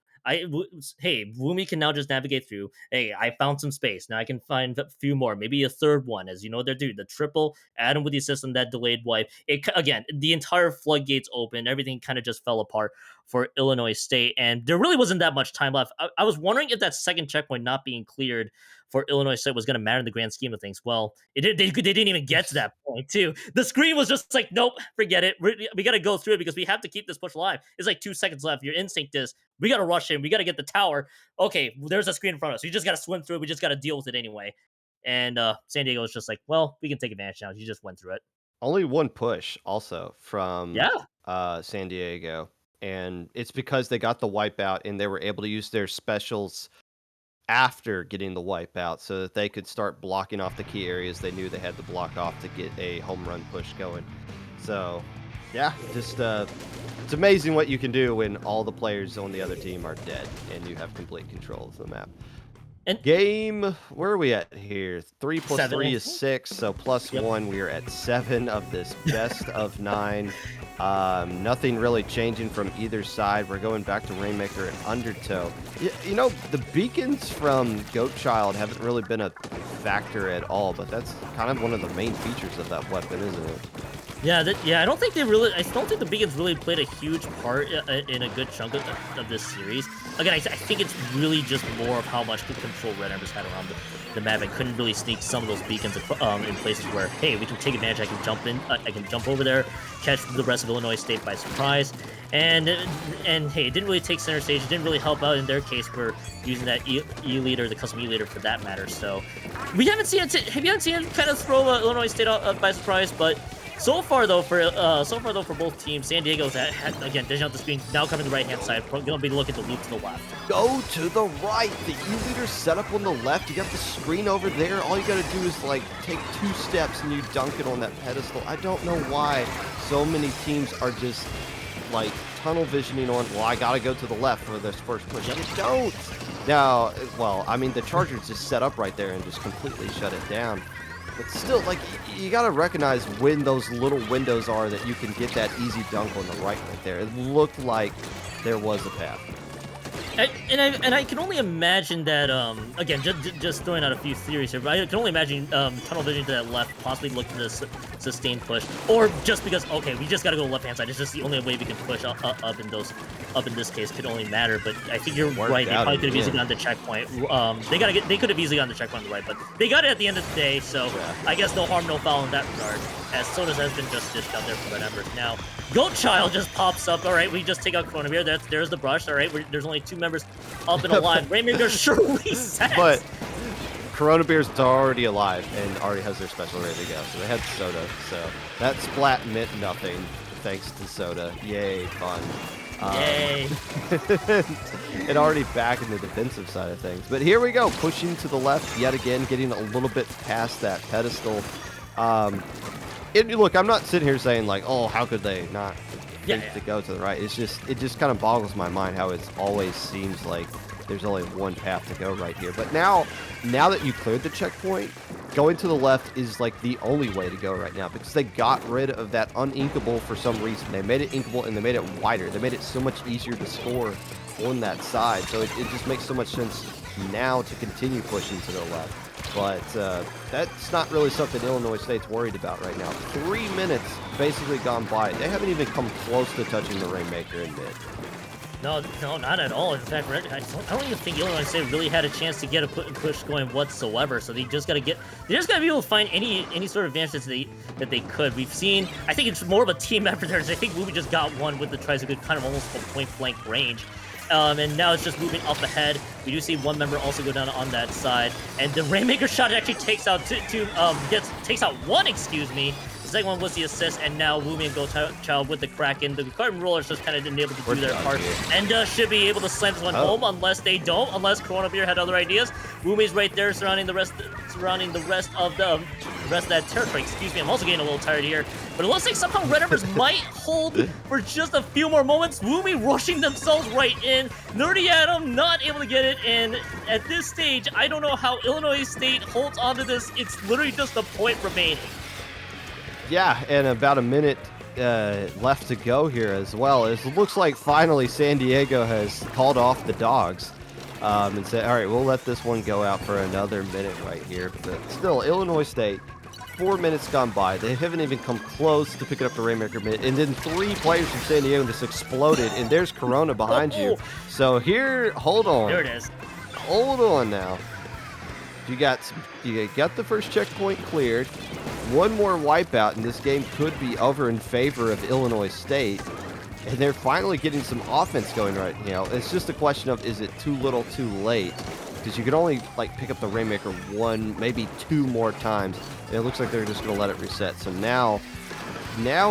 Woomy can now just navigate through. Hey, I found some space. Now I can find a few more, maybe a third one, as you know they're doing the triple. Adam with the assist on that delayed wipe. Again, the entire floodgates open. Everything kind of just fell apart for Illinois State, and there really wasn't that much time left. I was wondering if that second checkpoint not being cleared for Illinois State was going to matter in the grand scheme of things. Well, it did. They didn't even get to that point, too. The screen was just like, nope, forget it. We got to go through it because we have to keep this push alive. It's like 2 seconds left. Your instinct is, we got to rush in. We got to get the tower. Okay, there's a screen in front of us. We just got to swim through it. We just got to deal with it anyway. And San Diego was just like, well, we can take advantage now. You just went through it.
Only one push also from
Yeah.
San Diego. And it's because they got the wipeout and they were able to use their specials after getting the wipeout so that they could start blocking off the key areas they knew they had to block off to get a home run push going. So, yeah, just it's amazing what you can do when all the players on the other team are dead and you have complete control of the map.
And
game, where are we at here? 3 plus
7.
3 is 6, so plus
Yep.
1, we are at 7 of this best of 9. Nothing really changing from either side. We're going back to Rainmaker and Undertow. You know, the beacons from Goatchild haven't really been a factor at all, but that's kind of one of the main features of that weapon, isn't it?
Yeah, I don't think the beacons really played a huge part in a good chunk of this series. Again, I think it's really just more of how much control Red Emberz had around the map. I couldn't really sneak some of those beacons in places where, hey, we can take advantage. I can jump in. I can jump over there, catch the rest of Illinois State by surprise. And hey, it didn't really take center stage. It didn't really help out in their case for using that E leader, the custom E leader for that matter. So we haven't seen it. Have you seen it kind of throw Illinois State out by surprise? But so far though for both teams, San Diego's again dishing out the screen, now coming to the right hand side. Going to be looking to loop to the left.
Go to the right. The E-leader set up on the left. You got the screen over there. All you got to do is like take 2 steps and you dunk it on that pedestal. I don't know why so many teams are just like tunnel visioning on, well, I got to go to the left for this first push. You don't. Now, well, I mean, the Chargers just set up right there and just completely shut it down. But still, like, you got to recognize when those little windows are that you can get that easy dunk on the right there. It looked like there was a path.
And I can only imagine that, again, just throwing out a few theories here, but I can only imagine tunnel vision to that left, possibly look to this sustained push, or just because, okay, we just got to go left-hand side. It's just the only way we can push up in this case could only matter, but I think you're right. They probably could have easily gotten the checkpoint. They could have easily gotten the checkpoint on the right, but they got it at the end of the day, so yeah. I guess no harm, no foul in that regard, as Sodas has been just dished out there for Red Emberz. Now, Goatchild just pops up. All right, we just take out Corona Beer. There's the brush. All right, there's only 2 members up and alive. Rainmaker surely set.
But Corona Beer's already alive and already has their special ready to go. So they had Soda. So that splat meant nothing. thanks to Soda. Yay, fun.
Yay.
And already back in the defensive side of things. But here we go, pushing to the left yet again, getting a little bit past that pedestal. Look, I'm not sitting here saying like, oh, how could they not think to go to the right? It just kind of boggles my mind how it always seems like there's only one path to go right here. But now that you cleared the checkpoint, going to the left is like the only way to go right now because they got rid of that uninkable for some reason. They made it inkable and they made it wider. They made it so much easier to score on that side. So it just makes so much sense now to continue pushing to the left. But that's not really something Illinois State's worried about right now. 3 minutes basically gone by. They haven't even come close to touching the Rainmaker in mid.
No, not at all. In fact, I don't even think Illinois State really had a chance to get a push going whatsoever. So they just gotta be able to find any sort of advantage that they could. We've seen, I think it's more of a team effort there. I think Movie just got one with the tricycle, kind of almost a point blank range. And now it's just moving up ahead. We do see one member also go down on that side, and the Rainmaker shot actually takes out takes out one. Excuse me. The second one was the assist, and now Woomy and Goldchild with the Kraken. The Carbon Rollers just kind of didn't able to do their part, and should be able to slam this one home unless they don't. Unless Corona Beer had other ideas. Woomy's right there, surrounding the rest of that territory. Excuse me, I'm also getting a little tired here, but it looks like somehow Red Emberz might hold for just a few more moments. Woomy rushing themselves right in. Nerdy Adam not able to get it, and at this stage, I don't know how Illinois State holds onto this. It's literally just a point remaining.
Yeah, and about a minute left to go here as well. It looks like finally San Diego has called off the dogs and said, all right, we'll let this one go out for another minute right here. But still, Illinois State, 4 minutes gone by. They haven't even come close to picking up the Rainmaker mid. And then 3 players from San Diego just exploded, and there's Corona behind you. So here, hold on.
There it is.
Hold on now. You got the first checkpoint cleared. One more wipeout, and this game could be over in favor of Illinois State. And they're finally getting some offense going right now. It's just a question of, is it too little, too late? Because you could only pick up the Rainmaker 1, maybe 2 more times. And it looks like they're just going to let it reset. So now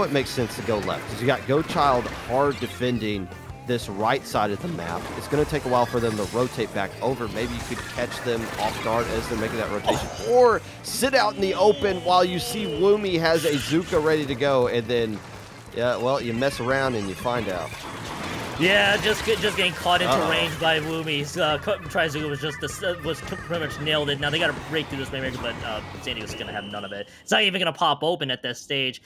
it makes sense to go left. Because you got Goldchild hard defending this right side of the map. It's going to take a while for them to rotate back over. Maybe you could catch them off guard as they're making that rotation. Or sit out in the open while you see Woomy has a Zuka ready to go. And then, well, you mess around and you find out.
Yeah, just getting caught into range by Woomy's. Trizuka was pretty much nailed it. Now they got to break through this Rainmaker, but San Diego's going to have none of it. It's not even going to pop open at this stage.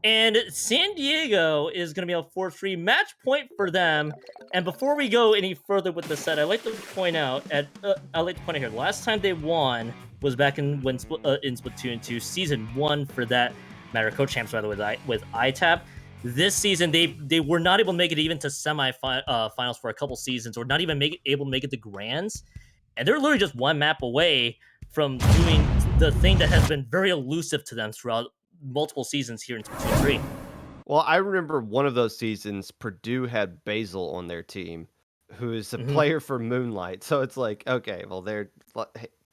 And San Diego is going to be a 4-3 match point for them. And before we go any further with the set, I'd like to point out here, the last time they won was back in Splatoon 2, Season 1 for that matter. Co-champs, by the way, with ITAP. This season, they were not able to make it even to semi-finals for a couple seasons, or not even able to make it to Grands. And they're literally just one map away from doing the thing that has been very elusive to them throughout multiple seasons here in Splatoon 3.
Well, I remember one of those seasons, Purdue had Basil on their team, who is a player for Moonlight. So it's like, okay, well,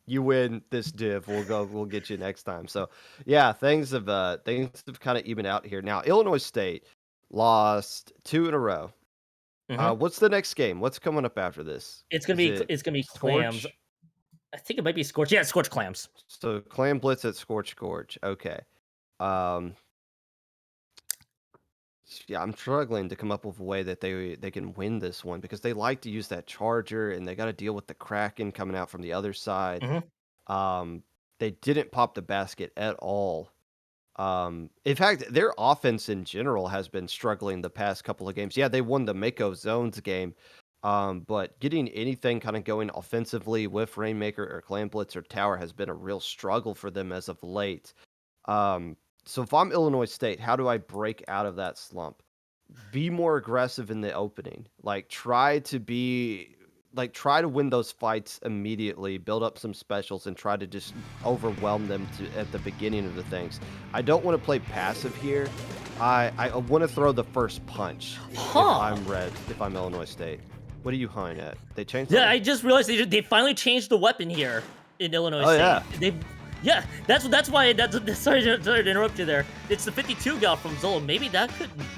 you win this div, we'll get you next time. So yeah, things have kind of evened out here. Now, Illinois State lost 2 in a row. What's the next game? What's coming up after this?
It's gonna be Clams. I think it might be Scorch. Yeah, Scorch Clams.
So Clam Blitz at Scorch Gorge. Okay. Yeah, I'm struggling to come up with a way that they can win this one because they like to use that charger and they got to deal with the Kraken coming out from the other side. They didn't pop the basket at all. In fact, their offense in general has been struggling the past couple of games. Yeah, they won the Mako Zones game, but getting anything kind of going offensively with Rainmaker or Clam Blitz or Tower has been a real struggle for them as of late. So if I'm Illinois State, how do I break out of that slump? Be more aggressive in the opening. Try to win those fights immediately, build up some specials, and try to just overwhelm them at the beginning of the things. I don't want to play passive here. I want to throw the first punch if I'm Illinois State. What are you hunting at? They changed something?
Yeah, I just realized they finally changed the weapon here in Illinois State.
Yeah.
Yeah, that's why sorry to interrupt you there. It's the 52 gal from Zolo. Maybe that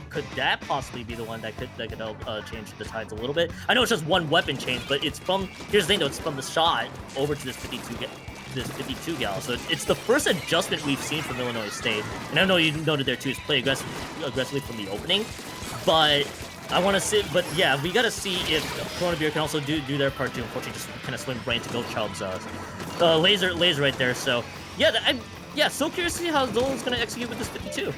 could that possibly be the one that could help change the tides a little bit. I know it's just one weapon change, but it's from here's the thing though, it's from the shot over to this 52 gal. So it's the first adjustment we've seen from Illinois State. And I know you noted there too is play aggressively from the opening, but I want to see, but yeah, we got to see if Corona Beer can also do their part too. Unfortunately, just kind of swing right into Goldchild's laser right there. So yeah, so curious to see how Zolo's going to execute with this 52.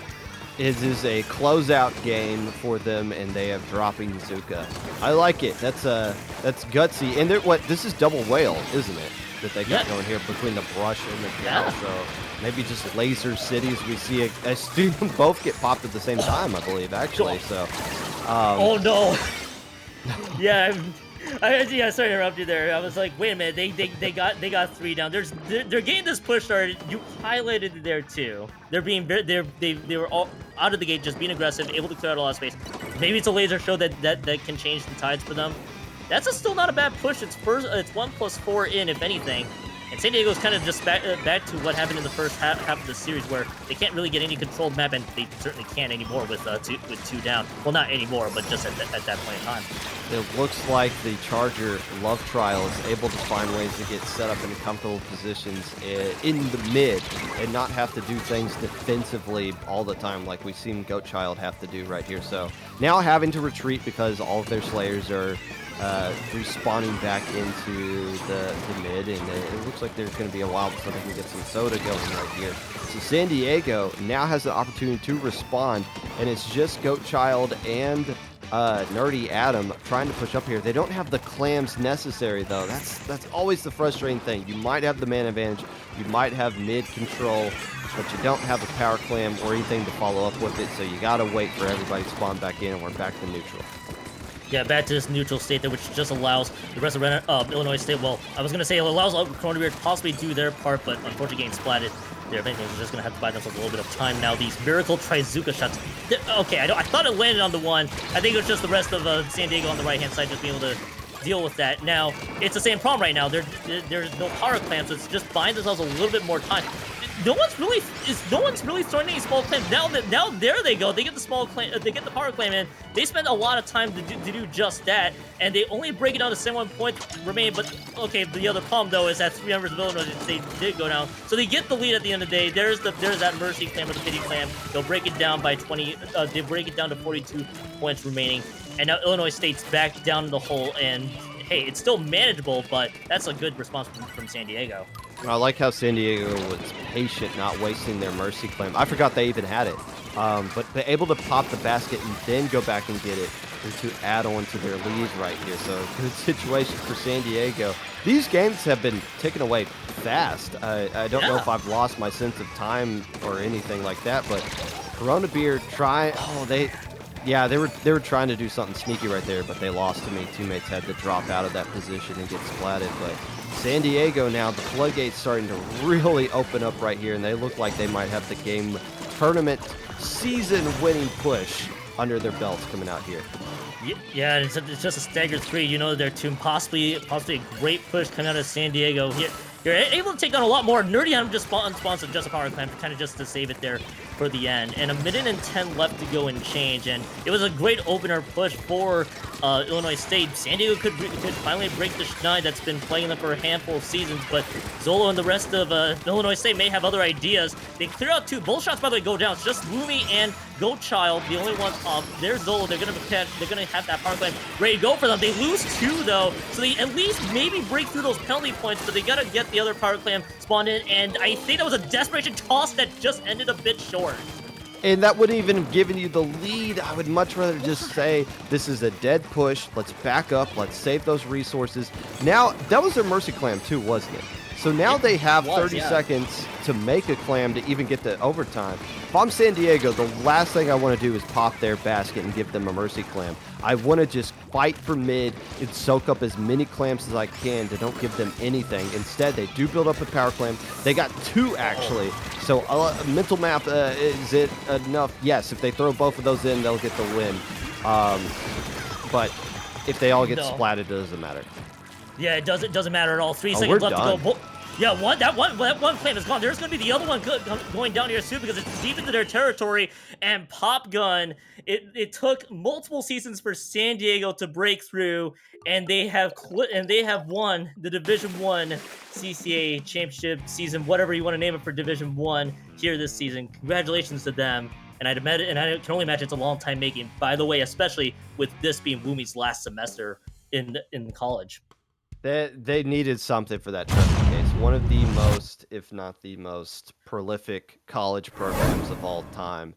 It is a closeout game for them, and they have dropping Zuka. I like it. That's gutsy. And this is double whale, isn't it? That they got going here between the brush and the gal. So maybe just laser cities. We see a student both get popped at the same time, I believe, actually. So.
Oh no! Yeah, sorry to interrupt you there. I was like, wait a minute, they got 3 down. They're getting this push started. You highlighted it there too. They were all out of the gate, just being aggressive, able to clear out a lot of space. Maybe it's a laser show that can change the tides for them. That's still not a bad push. It's 1+4 in, if anything. And San Diego's kind of just back to what happened in the first half of the series, where they can't really get any controlled map, and they certainly can't anymore with 2 down. Well, not anymore, but just at that point in time.
It looks like the Charger Love Trial is able to find ways to get set up in comfortable positions in the mid and not have to do things defensively all the time like we've seen Goatchild have to do right here. So now having to retreat because all of their Slayers are respawning back into the mid, and it looks like there's going to be a while before they can get some soda going right here. So San Diego now has the opportunity to respond, and it's just Goatchild and Nerdy Adam trying to push up here. They don't have the clams necessary, though. That's always the frustrating thing. You might have the man advantage, you might have mid control, but you don't have a power clam or anything to follow up with it, so you got to wait for everybody to spawn back in, and we're back to neutral.
Yeah, back to this neutral state there, which just allows the rest of Illinois State, well, I was going to say it allows Corona Beer to possibly do their part, but unfortunately getting splatted there. If anything, they're just going to have to buy themselves a little bit of time now. These Miracle Trizuka shots. Okay, I thought it landed on the one. I think it was just the rest of San Diego on the right-hand side just being able to deal with that. Now, it's the same problem right now. There's no power clamp, so it's just buying themselves a little bit more time. No one's really throwing any small claim. Now there they go. They get the small claim. They get the power claim in. They spend a lot of time to do just that, and they only break it down to 71 points remain. But okay, the other problem though is that 3 members of Illinois they did go down, so they get the lead at the end of the day. There's that mercy clam or the pity clam. They'll break it down by 20. They break it down to 42 points remaining, and now Illinois State's back down in the hole. And hey, it's still manageable, but that's a good response from San Diego.
I like how San Diego was patient, not wasting their mercy claim. I forgot they even had it. But they're able to pop the basket and then go back and get it to add on to their lead right here. So good situation for San Diego. These games have been ticking away fast. I don't know if I've lost my sense of time or anything like that, but Corona Beer they were trying to do something sneaky right there, but they lost to me. Teammates had to drop out of that position and get splatted. But San Diego now, the floodgates starting to really open up right here, and they look like they might have the game tournament season-winning push under their belts coming out here.
Yeah, it's just a staggered 3. You know, they're possibly a great push coming out of San Diego here. You're able to take on a lot more. Nerdy Adam just spawns just a power clamp, kind of just to save it there for the end. And 1:10 left to go and change. And it was a great opener push for Illinois State. San Diego could finally break the schneid that's been plaguing them for a handful of seasons. But Zolo and the rest of Illinois State may have other ideas. They clear out 2. Both shots, by the way, go down. It's just Lumi and Goatchild, the only ones up. There's Zolo. They're gonna have that power clamp ready to go for them. They lose 2 though, so they at least maybe break through those penalty points. But they gotta get the other power clamp spawned in, and I think that was a desperation toss that just ended a bit short.
And that wouldn't even have given you the lead. I would much rather just say this is a dead push. Let's back up. Let's save those resources. Now, that was their mercy clam too, wasn't it? So now they have 30 seconds to make a clam to even get the overtime. If I'm San Diego, the last thing I want to do is pop their basket and give them a mercy clam. I want to just fight for mid and soak up as many clams as I can to don't give them anything. Instead, they do build up a power clam. They got 2 actually. So mental map, is it enough? Yes, if they throw both of those in, they'll get the win. But if they all get splatted, it doesn't matter.
Yeah, it doesn't matter at all. 3 seconds left to go. Yeah, that one claim is gone. There's going to be the other one going down here soon because it's deep into their territory. And Pop Gun, it took multiple seasons for San Diego to break through, and they have won the Division One CCA championship season, whatever you want to name it for Division One here this season. Congratulations to them. And I can only imagine it's a long time making. By the way, especially with this being Wumi's last semester in college.
They needed something for that trophy case. One of the most, if not the most, prolific college programs of all time.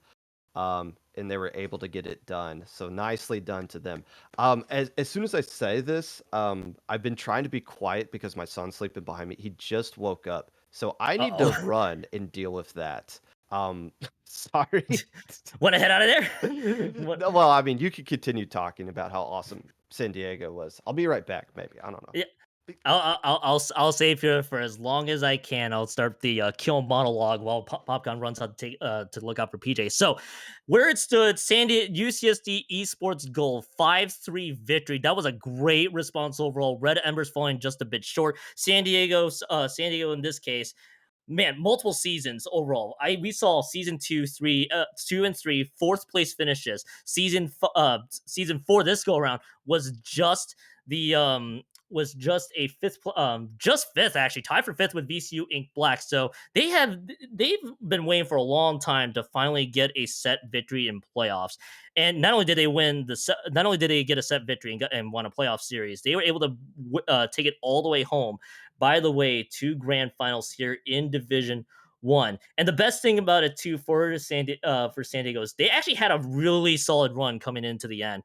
And they were able to get it done. So nicely done to them. As soon as I say this, I've been trying to be quiet because my son's sleeping behind me. He just woke up. So I need to run and deal with that. Sorry.
Want to head out of there?
Well, I mean, you could continue talking about how awesome San Diego was. I'll be right back, maybe. I don't know.
Yeah. I'll save here for as long as I can. I'll start the kill monologue while Popcorn runs out to look out for PJ. So, where it stood, UCSD Esports goal 5-3 victory. That was a great response overall. Red Emberz falling just a bit short. San Diego in this case, man, multiple seasons overall. We saw season 2, 2 and 3, fourth place finishes. Season 4 this go around was just a fifth actually, tied for fifth with VCU Ink Black. So they've been waiting for a long time to finally get a set victory in playoffs. And not only did they get a set victory and won a playoff series, they were able to take it all the way home. By the way, 2 grand finals here in Division One. And the best thing about it too for San Diego is they actually had a really solid run coming into the end.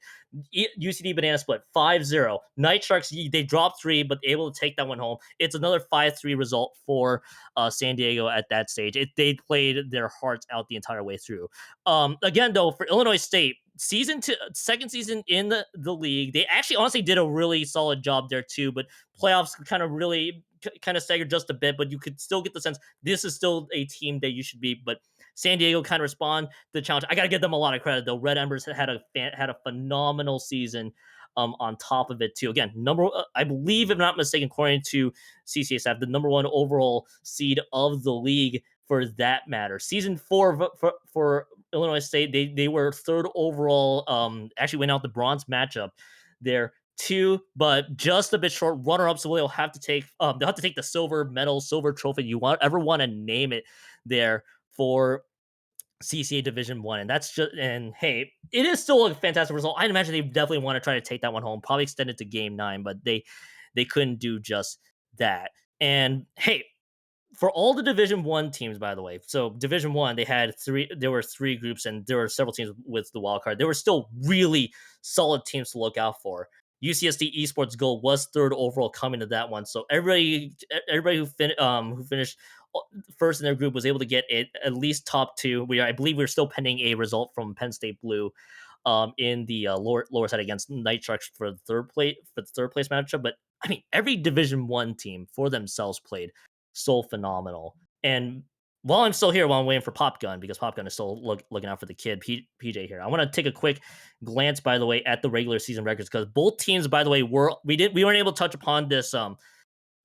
UCD Banana Split 5-0. Night Sharks, they dropped 3, but able to take that one home. It's another 5-3 result for San Diego at that stage. They played their hearts out the entire way through. Again, though, for Illinois State, second season in the league, they actually honestly did a really solid job there too, but playoffs kind of staggered just a bit, but you could still get the sense this is still a team that you should be. But San Diego kind of respond to the challenge. I got to give them a lot of credit though. Red Emberz had a phenomenal season on top of it too. Again, I believe, if not mistaken, according to CCA staff, the number 1 overall seed of the league for that matter. Season 4 for Illinois State, they were 3rd overall. Actually went out the bronze matchup there too, but just a bit short. Runner-up, so they'll have to take the silver medal, silver trophy, you want to name it there for CCA Division One, and hey, it is still a fantastic result. I imagine they definitely want to try to take that one home, probably extend it to Game 9, but they couldn't do just that. And hey, for all the Division One teams, by the way, so Division One, there were 3 groups, and there were several teams with the wild card. There were still really solid teams to look out for. UCSD Esports Gold was 3rd overall coming to that one. So everybody who finished first in their group was able to get at least top 2. I believe we're still pending a result from Penn State Blue in the lower side against Night Sharks for the third place matchup. But I mean, every Division One team for themselves played so phenomenal. And while I'm still here, while I'm waiting for Pop Gun, because Pop Gun is still looking out for the kid, PJ here, I want to take a quick glance, by the way, at the regular season records, because both teams, by the way, we weren't able to touch upon this.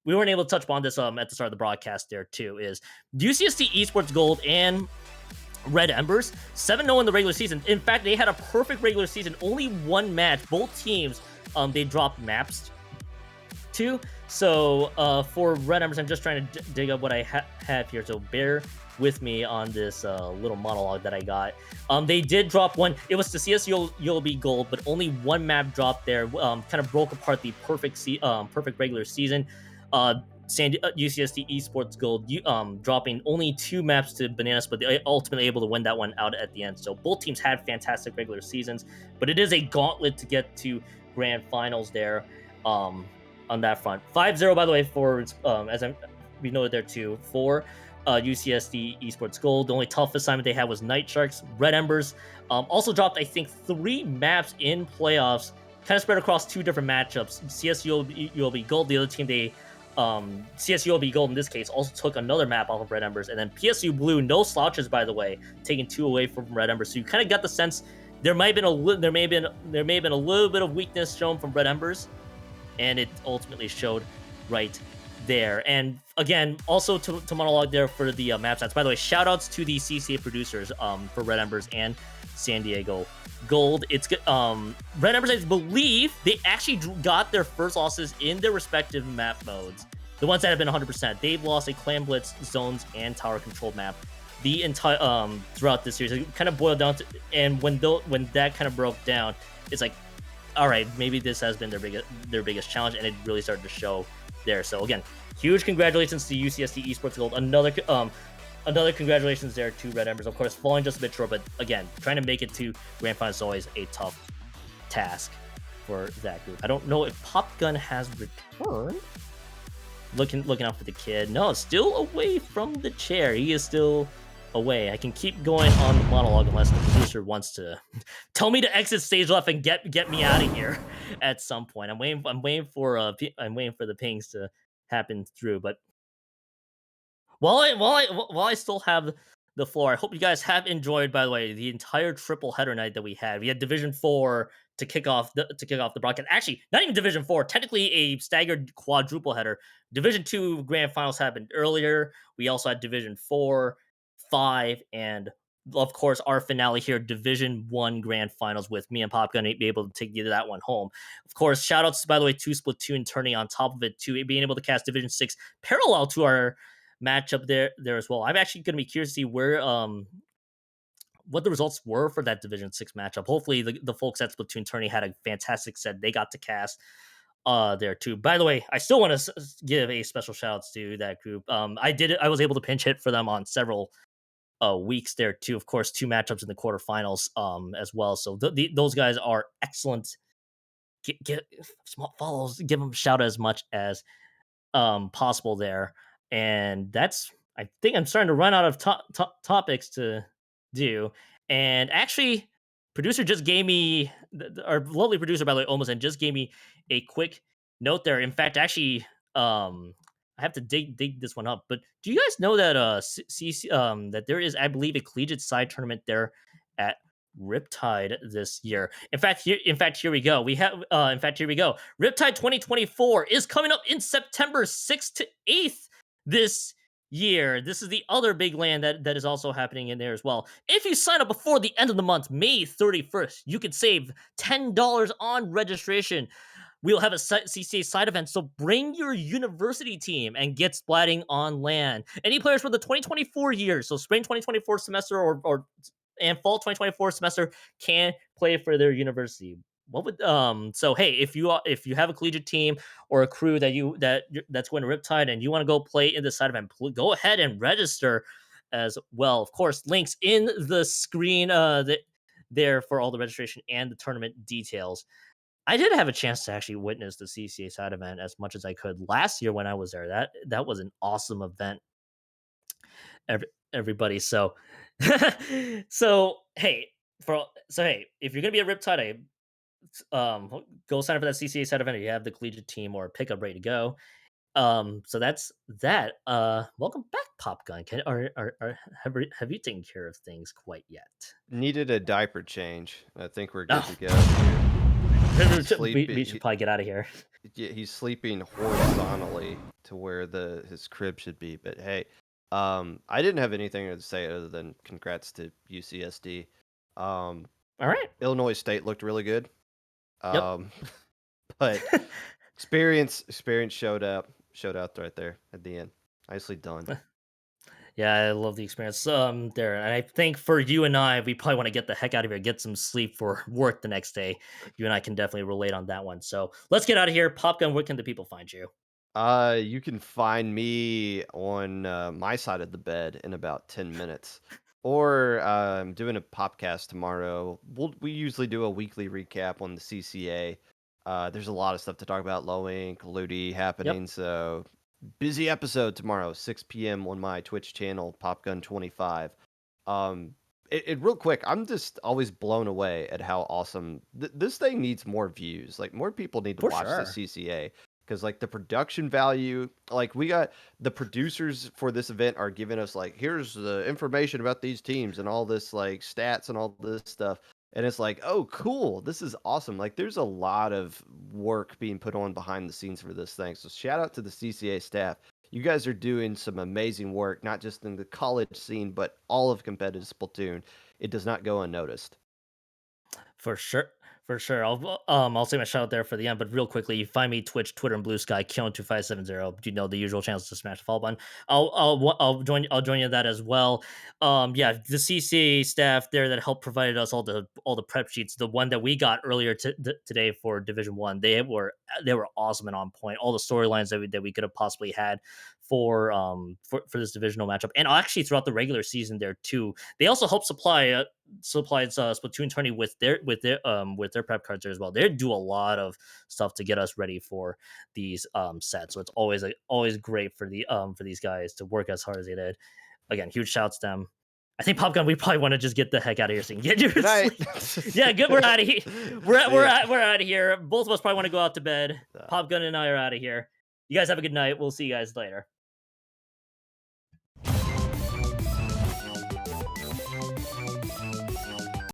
We weren't able to touch upon this at the start of the broadcast there too. Is UCSD Esports Gold and Red Emberz 7-0 in the regular season. In fact, they had a perfect regular season. Only one match. Both teams, they dropped maps to. So for Red Emberz, I'm just trying to dig up what I have here. So bear with me on this little monologue that I got. They did drop one. It was the CSULB Gold, but only one map dropped there. Kind of broke apart the perfect regular season. UCSD Esports Gold dropping only 2 maps to Bananas, but they ultimately able to win that one out at the end. So both teams had fantastic regular seasons, but it is a gauntlet to get to grand finals there on that front. 5-0, by the way, for we noted there too, for UCSD Esports Gold. The only tough assignment they had was Night Sharks. Red Emberz also dropped, I think, 3 maps in playoffs, kind of spread across 2 different matchups. CSULB Gold, the other team, CSULB Gold in this case also took another map off of Red Emberz, and then PSU Blue, no slouches, by the way, taking 2 away from Red Emberz. So you kind of got the sense there may have been a little bit of weakness shown from Red Emberz, and it ultimately showed right there. And again, also to monologue there for the map stats. By the way, shout outs to the CCA producers for Red Embers and San Diego Gold. It's good. Red Embers, I believe they actually got their first losses in their respective map modes. The ones that have been 100%. They've lost a Clan Blitz, Zones, and Tower Controlled map the entire throughout this series. It kind of boiled down to, and when that kind of broke down, it's like, all right, maybe this has been their biggest challenge, and it really started to show there. So again, huge congratulations to UCSD Esports Gold. Another congratulations there to Red Embers. Of course, falling just a bit short, but again, trying to make it to Grand Finals is always a tough task for that group. I don't know if Popgun has returned. Looking out for the kid. No, still away from the chair. He is still away. I can keep going on the monologue unless the producer wants to tell me to exit stage left and get me out of here at some point. I'm waiting for the pings to happen through. But while I still have the floor, I hope you guys have enjoyed. By the way, the entire triple header night that we had. We had Division 4 to kick off the broadcast. Actually, not even Division 4. Technically, a staggered quadruple header. Division 2 grand finals happened earlier. We also had Division 4, 5, and of course our finale here, Division 1 grand finals, with me and Pop going to be able to take you to that one home. Of course, shout outs, by the way, to Splatoon turning on top of it, to being able to cast Division 6 parallel to our matchup there as well. I'm actually going to be curious to see where what the results were for that Division 6 matchup. Hopefully the folks at Splatoon Tourney had a fantastic set. They got to cast there too. By the way, I still want to give a special shout outs to that group. I was able to pinch hit for them on several weeks there too. Of course, 2 matchups in the quarterfinals as well. So those guys are excellent. Get small follows, give them a shout out as much as possible there. And I think I'm starting to run out of topics to do. And actually, producer just gave me, our lovely producer, by the way, almost, and just gave me a quick note there. In fact, actually, I have to dig this one up. But do you guys know that that there is, I believe, a collegiate side tournament there at Riptide this year? In fact, here we go. Here we go. Riptide 2024 is coming up in September 6th to 8th this year. This is the other big LAN that is also happening in there as well. If you sign up before the end of the month, May 31st, you can save $10 on registration. We'll have a CCA side event, so bring your university team and get splatting on LAN. Any players for the 2024 year, so spring 2024 semester and fall 2024 semester, can play for their university. What would so hey, if you have a collegiate team or a crew that's going to Riptide and you want to go play in the side event, go ahead and register as well. Of course, links in the screen there for all the registration and the tournament details. I did have a chance to actually witness the CCA side event as much as I could last year when I was there. That was an awesome event. Everybody. So hey, if you're gonna be a Riptide, go sign up for that CCA side event if you have the collegiate team or pickup ready to go. So that's that. Welcome back, Pop Gun. Have you taken care of things quite yet?
Needed a diaper change. I think we're good
Oh,
to go here.
we should probably get out of here.
He's sleeping horizontally to where his crib should be. But hey, I didn't have anything to say other than congrats to UCSD.
All right.
Illinois State looked really good.
Yep.
But experience showed out right there at the end. Nicely done.
Yeah, I love the experience there. And I think for you and I, we probably want to get the heck out of here, get some sleep for work the next day. You and I can definitely relate on that one. So let's get out of here. Popgun, where can the people find you?
You can find me on my side of the bed in about 10 minutes. Or I'm doing a popcast tomorrow. We usually do a weekly recap on the CCA. There's a lot of stuff to talk about, low ink, Ludi happening.
Yep.
So busy episode tomorrow, 6 p.m. on my Twitch channel, Popgun25. Real quick, I'm just always blown away at how awesome this thing needs more views. Like more people need to watch the CCA. Because like the production value, like we got the producers for this event are giving us like, here's the information about these teams and all this like stats and all this stuff. And it's like, "Oh, cool. This is awesome." Like, there's a lot of work being put on behind the scenes for this thing. So shout out to the CCA staff. You guys are doing some amazing work, not just in the college scene, but all of competitive Splatoon. It does not go unnoticed.
For sure. For sure. I'll say my shout out there for the end, but real quickly, you find me Twitch, Twitter, and Blue Sky, Keon2570. You know the usual channels to smash the follow button. I'll join you in that as well. Yeah, the CCA staff there that helped provided us all the prep sheets. The one that we got earlier today for Division One, they were awesome and on point. All the storylines that we could have possibly had for this divisional matchup, and actually throughout the regular season there too. They also help supplied Splatoon 20 with their prep cards there as well. They do a lot of stuff to get us ready for these sets. So it's always great for these guys to work as hard as they did. Again, huge shouts to them. I think Popgun, we probably want to just get the heck out of here so you can get your
Good night.
sleep. Yeah, good. We're out of here. We're out of here. Both of us probably want to go out to bed.
Uh,
Popgun and I are out of here. You guys have a good night. We'll see you guys later.